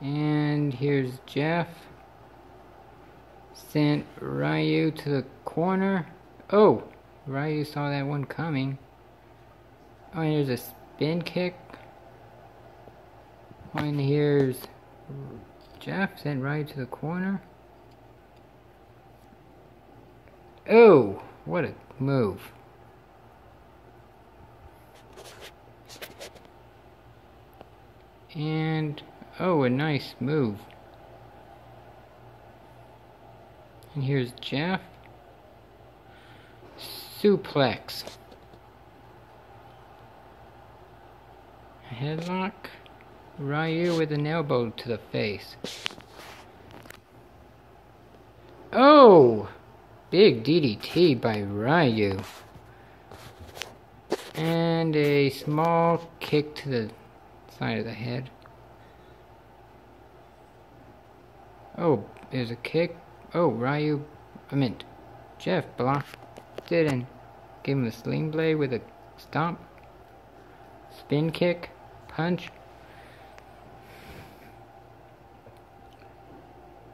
And here's Jeff. Sent Ryu to the corner. Oh, Ryu saw that one coming. Oh, and here's a spin kick. Oh, and here's Jeff, sent Ryu to the corner. Oh, what a move. And, oh, a nice move. And here's Jeff. Suplex. Headlock. Ryu with an elbow to the face. Oh! Big DDT by Ryu. And a small kick to the side of the head. Oh, there's a kick. Oh, Jeff blocked it and gave him a sling blade with a stomp. Spin kick. Punch.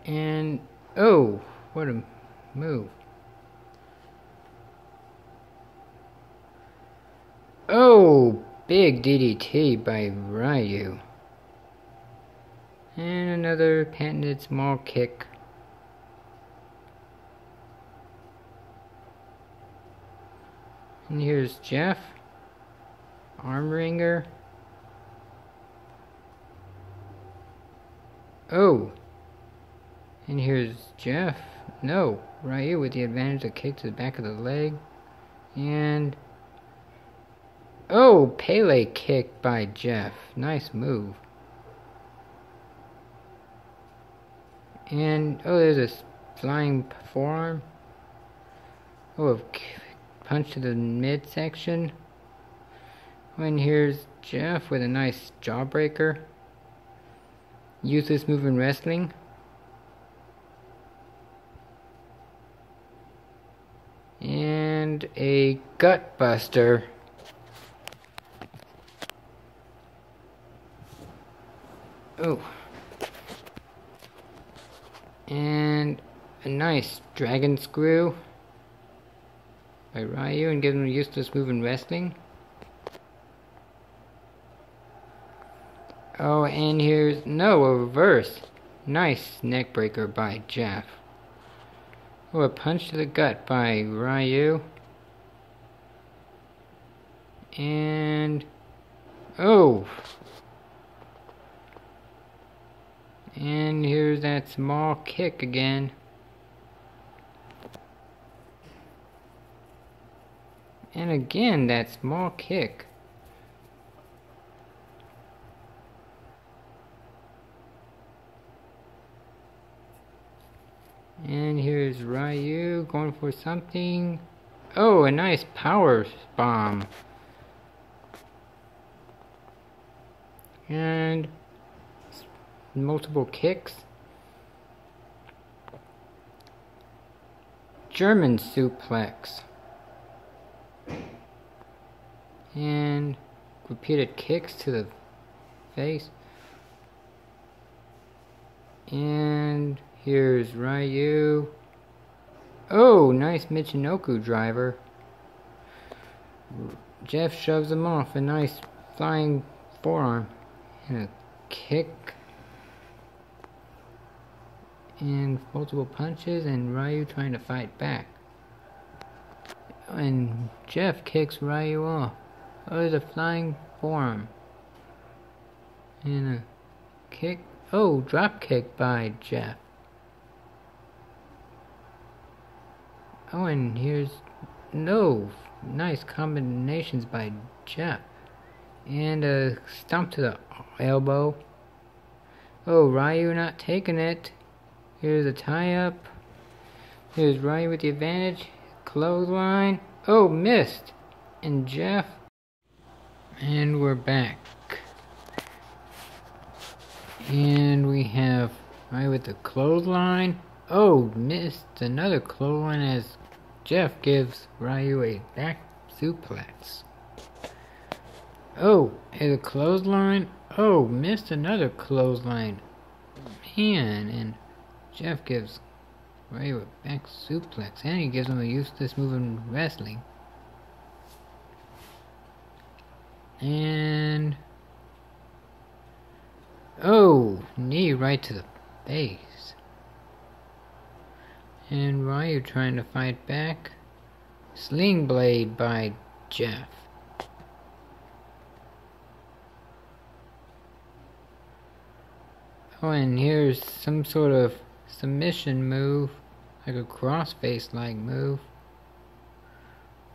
And, oh, what a move. Oh, big DDT by Ryu. And another patented small kick. And here's Jeff. Arm wringer. Oh. And here's Jeff. No. Ryu with the advantage of kick to the back of the leg. And... oh, Pele kick by Jeff. Nice move. And, oh, there's a flying forearm. Oh, a punch to the midsection. And here's Jeff with a nice jawbreaker. Use this move in wrestling. And a gut buster. Oh. And a nice dragon screw by Ryu, and give him a useless move in wrestling. Oh, and here's, no, a reverse. Nice neck breaker by Jeff. Oh, a punch to the gut by Ryu. And, oh. And here's that small kick again. And again, that small kick. And here's Ryu going for something. Oh, a nice power bomb. And multiple kicks. German suplex. And repeated kicks to the face. And here's Ryu. Oh, nice Michinoku driver. Jeff shoves him off. A nice flying forearm. And a kick. And multiple punches, and Ryu trying to fight back. And Jeff kicks Ryu off. Oh, there's a flying forearm. And a kick. Oh, drop kick by Jeff. Oh, and here's no nice combinations by Jeff. And a stomp to the elbow. Oh, Ryu not taking it. Here's a tie-up. Here's Ryu with the advantage. Clothesline. Oh, missed. And Jeff. And we're back. And we have Ryu with the clothesline. Oh, missed another clothesline as Jeff gives Ryu a back suplex. Oh, and a clothesline. Oh, missed another clothesline. Man, and Jeff gives Ryu a back suplex, and he gives him a useless move in wrestling. And oh, knee right to the face. And Ryu trying to fight back. Sling blade by Jeff. Oh, and here's some sort of submission move, like a crossface like move,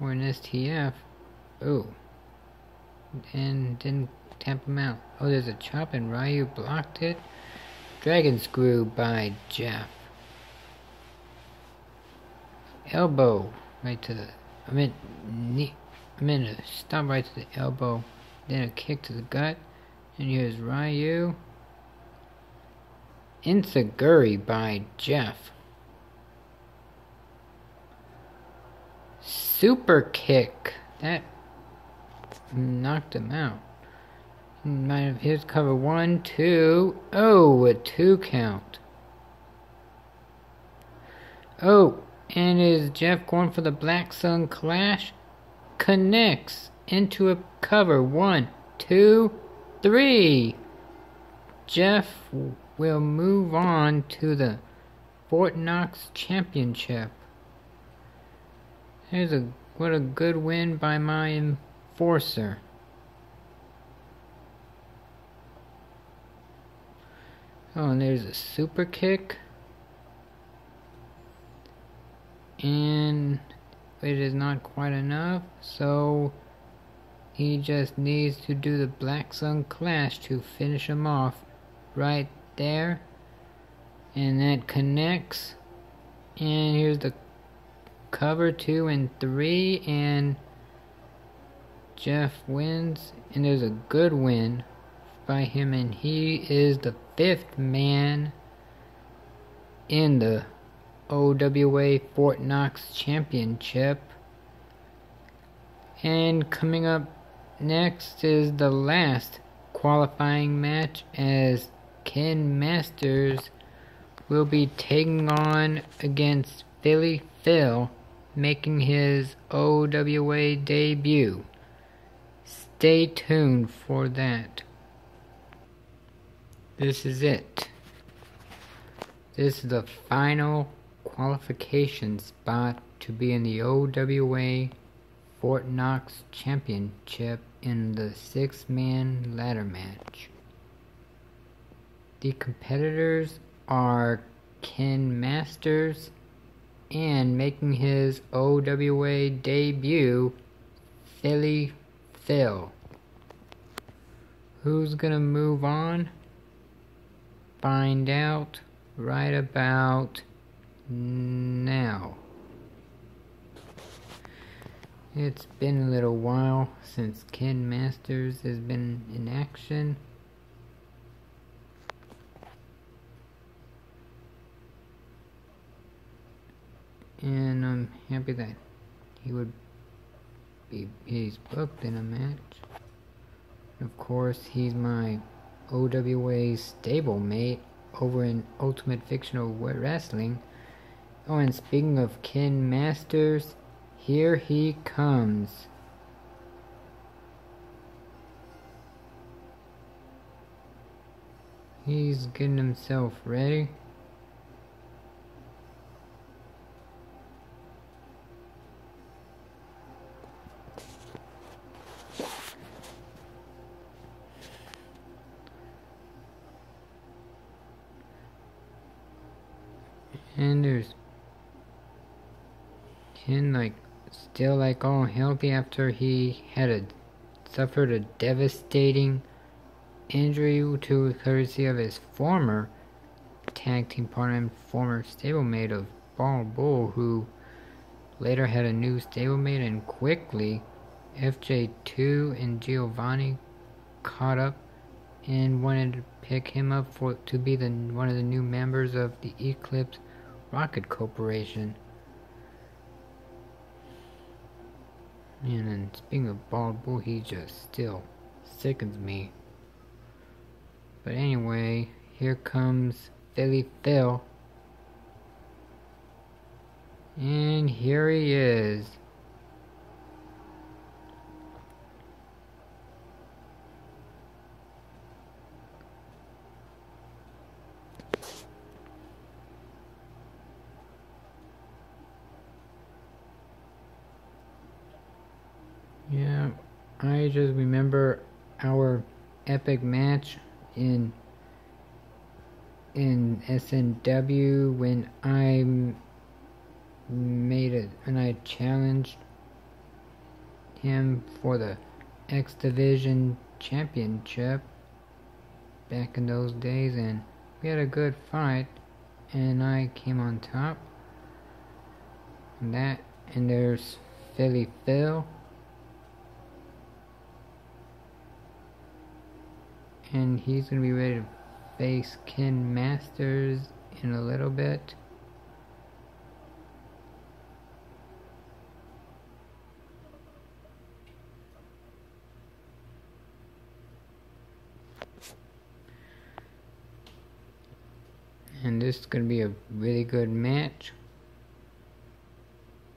or an STF. Oh, and didn't tap him out. Oh, there's a chop and Ryu blocked it. Dragon screw by Jeff. Elbow right to the, knee. A stomp right to the elbow. Then a kick to the gut. And here's Ryu. Insaguri by Jeff. super kick. That knocked him out. Might have hit cover 1, 2. Oh, a 2 count. Oh, and is Jeff going for the Black Sun Clash? Connects into a cover 1, 2, 3. Jeff will move on to the Fort Knox Championship. What a good win by my enforcer. Oh, and there's a super kick. And it is not quite enough, so he just needs to do the Black Sun Clash to finish him off right there. And that connects. And here's the cover 2 and 3, and Jeff wins. And there's a good win by him, and he is the 5th man in the OWA Fort Knox Championship. And coming up next is the last qualifying match, as Ken Masters will be taking on against Philly Phil, making his OWA debut. Stay tuned for that. This is it. This is the final qualification spot to be in the OWA Fort Knox Championship in the 6-man ladder match. The competitors are Ken Masters and making his OWA debut, Philly Phil. Who's gonna move on? Find out right about now. It's been a little while since Ken Masters has been in action. And I'm happy that he's booked in a match. Of course, he's my OWA stablemate over in Ultimate Fictional Wrestling. Oh, and speaking of Ken Masters, here he comes. He's getting himself ready. And there's Ken, still all healthy after he had suffered a devastating injury to courtesy of his former tag team partner and former stablemate of Ball Bull, who later had a new stablemate, and quickly FJ2 and Giovanni caught up and wanted to pick him up to be one of the new members of the Eclipse Rocket Corporation. And then speaking of Bald Bull, he just still sickens me. But anyway, here comes Philly Phil. And here he is. Yeah, I just remember our epic match in SNW when I made it and I challenged him for the X Division Championship back in those days, and we had a good fight and I came on top. And there's Philly Phil. And he's going to be ready to face Ken Masters in a little bit. this is going to be a really good match.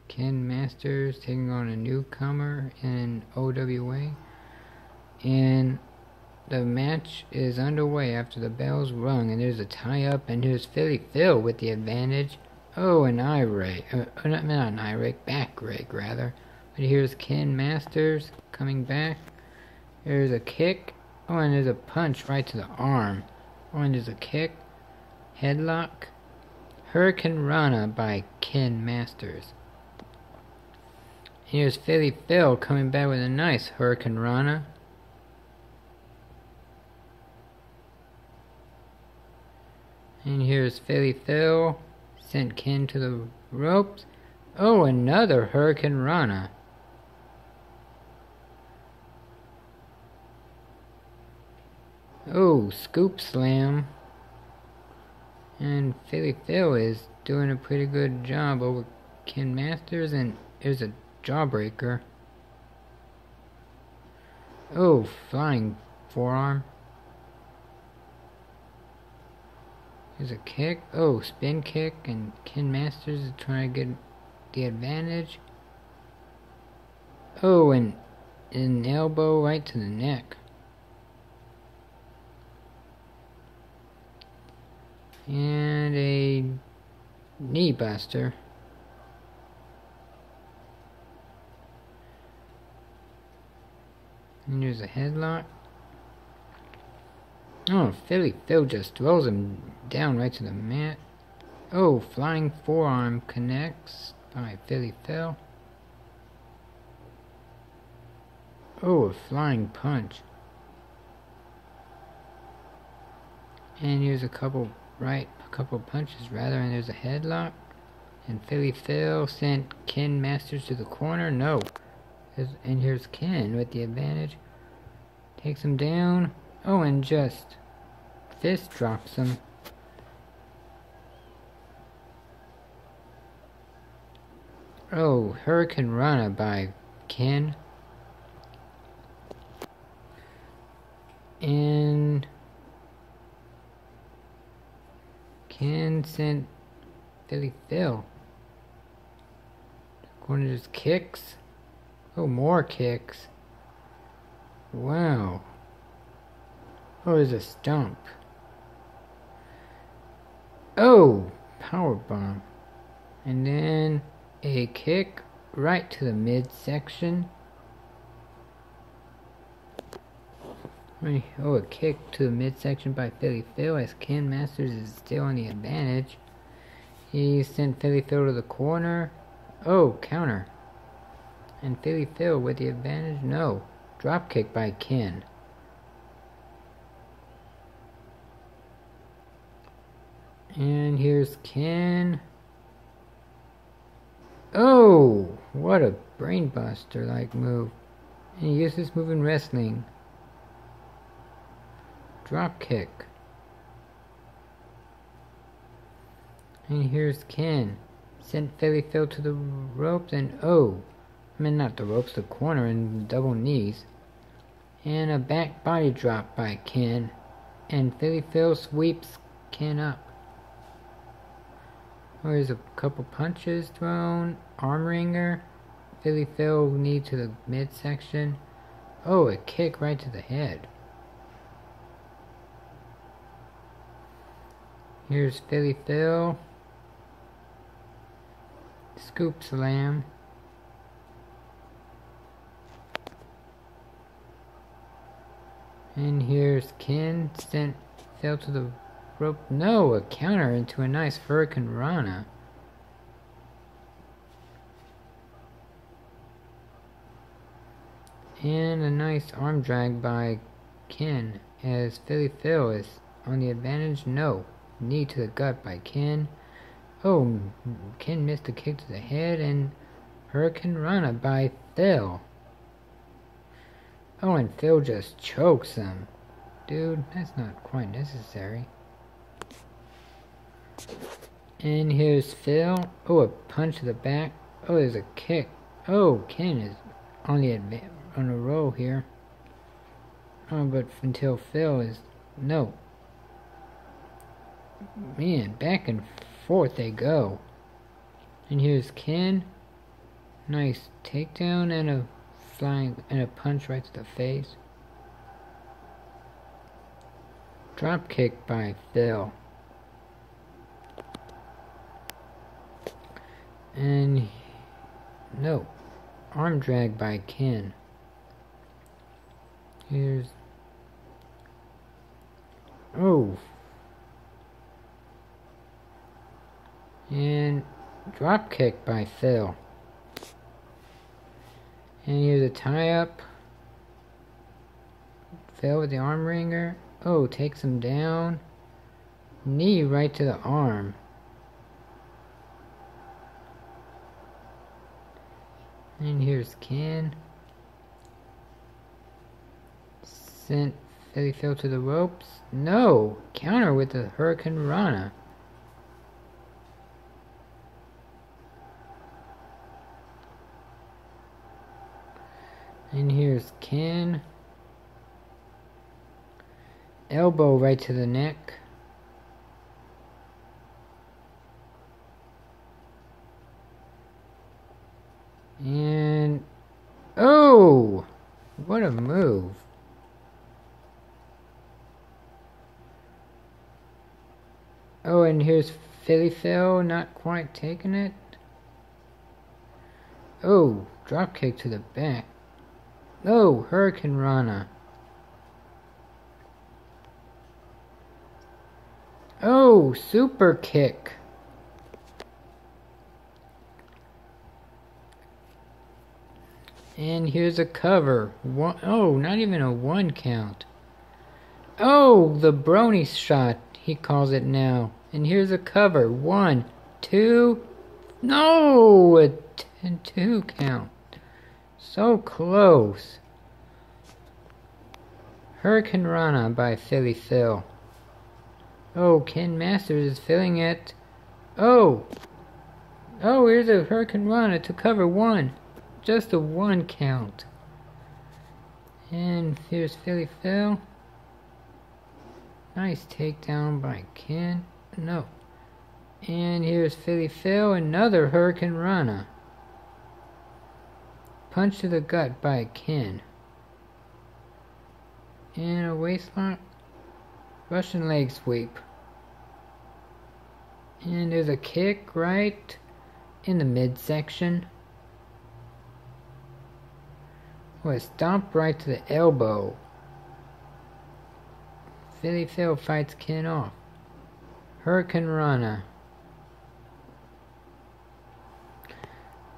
Ken Masters taking on a newcomer in OWA. And the match is underway after the bell's rung, and there's a tie-up, and here's Philly Phil with the advantage. Oh, an eye rake. Not an eye rake, back rake, rather. But here's Ken Masters coming back. There's a kick. Oh, and there's a punch right to the arm. Oh, and there's a kick. Headlock. Hurricane Rana by Ken Masters. Here's Philly Phil coming back with a nice Hurricane Rana. And here's Philly Phil. Sent Ken to the ropes. Oh, another Hurricane Rana. Oh, scoop slam. And Philly Phil is doing a pretty good job over Ken Masters, and there's a jawbreaker. Oh, flying forearm. There's a kick. Oh, spin kick, and Ken Masters is trying to get the advantage. Oh, and an elbow right to the neck. And a knee buster. And there's a headlock. Oh, Philly Phil just throws him down right to the mat. Oh, flying forearm connects by Philly Phil. Oh, a flying punch. And here's a couple punches rather, and there's a headlock. And Philly Phil sent Ken Masters to the corner. No. And here's Ken with the advantage. Takes him down. Oh, and just fist drops him. Oh, Hurricane Rana by Ken. And Ken sent Philly Phil. Corner just kicks. Oh, more kicks. Wow. Oh, there's a stomp. Oh, powerbomb. And then a kick right to the midsection. Oh, a kick to the midsection by Philly Phil as Ken Masters is still on the advantage. He sent Philly Phil to the corner. Oh, counter. And Philly Phil with the advantage. No. Drop kick by Ken. And here's Ken. Oh, what a brainbuster like move. And he used this move in wrestling. Drop kick. And here's Ken. Sent Philly Phil to the ropes and not the ropes, the corner, and double knees. And a back body drop by Ken. And Philly Phil sweeps Ken up. Oh, there's a couple punches thrown. Arm wringer. Philly Phil knee to the midsection. Oh, a kick right to the head. Here's Philly Phil. Scoop slam. And here's Ken. Sent Phil to the rope. No, a counter into a nice Hurricane Rana. And a nice arm drag by Ken as Philly Phil is on the advantage. No. Knee to the gut by Ken. Oh, Ken missed a kick to the head, and Hurricane Rana by Phil. Oh, and Phil just chokes him. Dude, that's not quite necessary. And here's Phil. Oh, a punch to the back. Oh, there's a kick. Oh, Ken is on a roll here. Oh, but until Phil is... No. Man, back and forth they go. And here's Ken. Nice takedown and a flying and a punch right to the face. Drop kick by Phil. And no, arm drag by Ken. Here's and drop kick by Phil. And here's a tie up. Phil with the arm wringer. Oh, takes him down. Knee right to the arm. And here's Ken. Sent Philly Phil to the ropes. No! Counter with the Hurricane Rana. And here's Ken. Elbow right to the neck. And oh! What a move. Oh, and here's Philly Phil, not quite taking it. Oh, drop kick to the back. Oh, Hurricane Rana. Oh, super kick. And here's a cover. Oh, not even a 1 count. Oh, the brony shot, he calls it now. And here's a cover. 1, 2. No, a 2 count. So close. Hurricane Rana by Philly Phil. Oh, Ken Masters is filling it. Oh, here's a Hurricane Rana to cover 1. Just a 1 count. And here's Philly Phil. Nice takedown by Ken. No. And here's Philly Phil, another Hurricane Rana. Punch to the gut by Ken. And a waistlock. Russian leg sweep. And there's a kick right in the midsection. Oh, a stomp right to the elbow. Philly Phil fights Ken off. Hurricane Rana.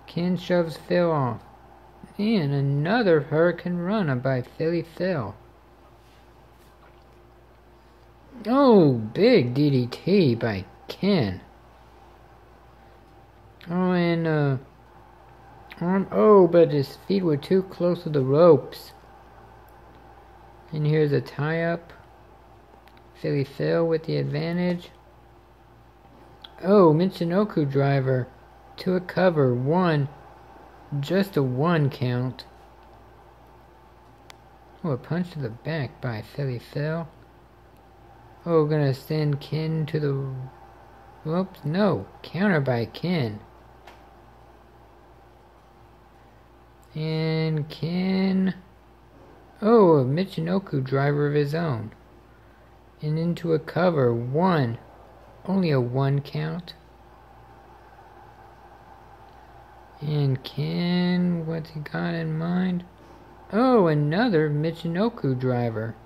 Ken shoves Phil off. And another Hurricane Rana by Philly Phil. Oh, big DDT by Ken. Oh, and but his feet were too close to the ropes. And here's a tie-up. Philly Phil with the advantage. Oh, Michinoku driver to a cover. 1. Just a 1 count. Oh, a punch to the back by Philly Phil. Oh, gonna send Ken to the ropes? No, counter by Ken. And Ken... Oh, a Michinoku driver of his own. And into a cover. 1. Only a 1 count. And Ken, what's he got in mind? Oh, another Michinoku driver.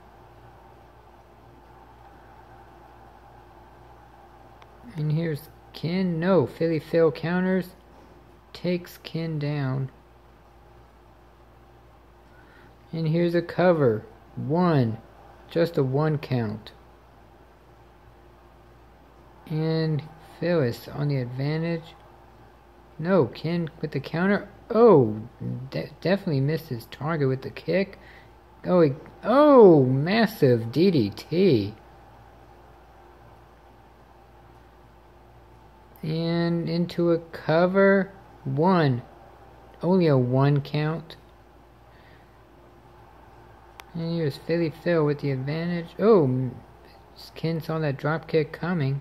And here's Ken. No, Philly Phil counters. Takes Ken down. And here's a cover. 1. Just a 1 count. And Phil is on the advantage. No, Ken with the counter. Oh, definitely missed his target with the kick. Oh, massive DDT. And into a cover. 1. Only a 1 count. And here's Philly Phil with the advantage. Oh, Ken saw that drop kick coming.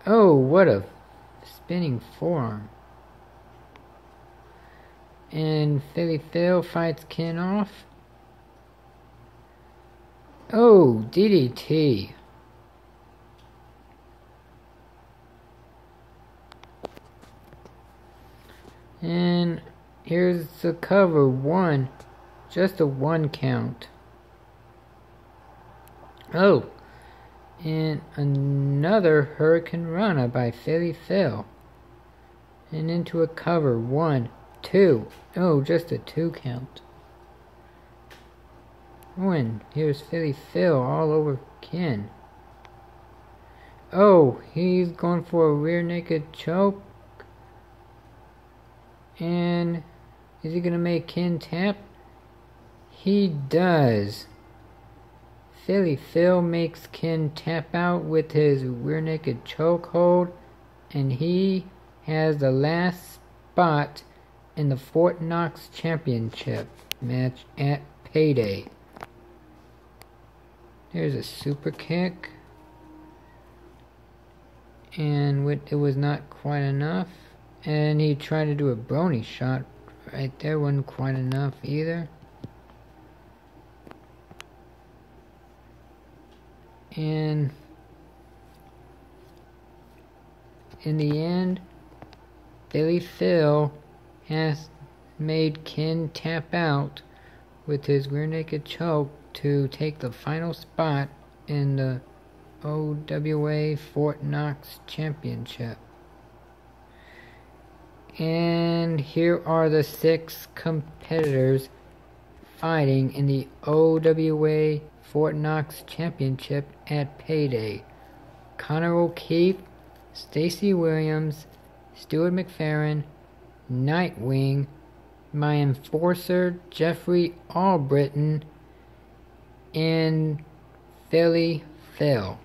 Oh, what a spinning forearm. And Philly Phil fights Ken off. Oh, DDT. And here's the cover. One. Just a 1 count. Oh. And another Hurricane Rana by Philly Phil. And into a cover. 1, 2. Oh, just a 2 count. Oh, and here's Philly Phil all over Ken. Oh, he's going for a rear naked choke. And is he going to make Ken tap? He does. Philly Phil makes Ken tap out with his rear naked chokehold. And he has the last spot in the Fort Knox Championship match at Payday. There's a super kick. And it was not quite enough. And he tried to do a brony shot right there. Wasn't quite enough either. And in the end, Philly Phil has made Ken tap out with his rear naked choke to take the final spot in the OWA Fort Knox Championship. And here are the 6 competitors fighting in the OWA Fort Knox Championship at Payday. Connor O'Keefe, Stacy Williams, Stuart McFerrin, Nightwing, my enforcer Jeffrey Albritton, and Philly Phil.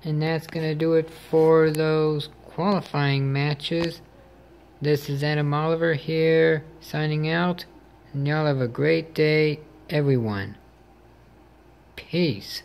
And that's going to do it for those qualifying matches. This is Adam Oliver here, signing out. And y'all have a great day, everyone. Peace.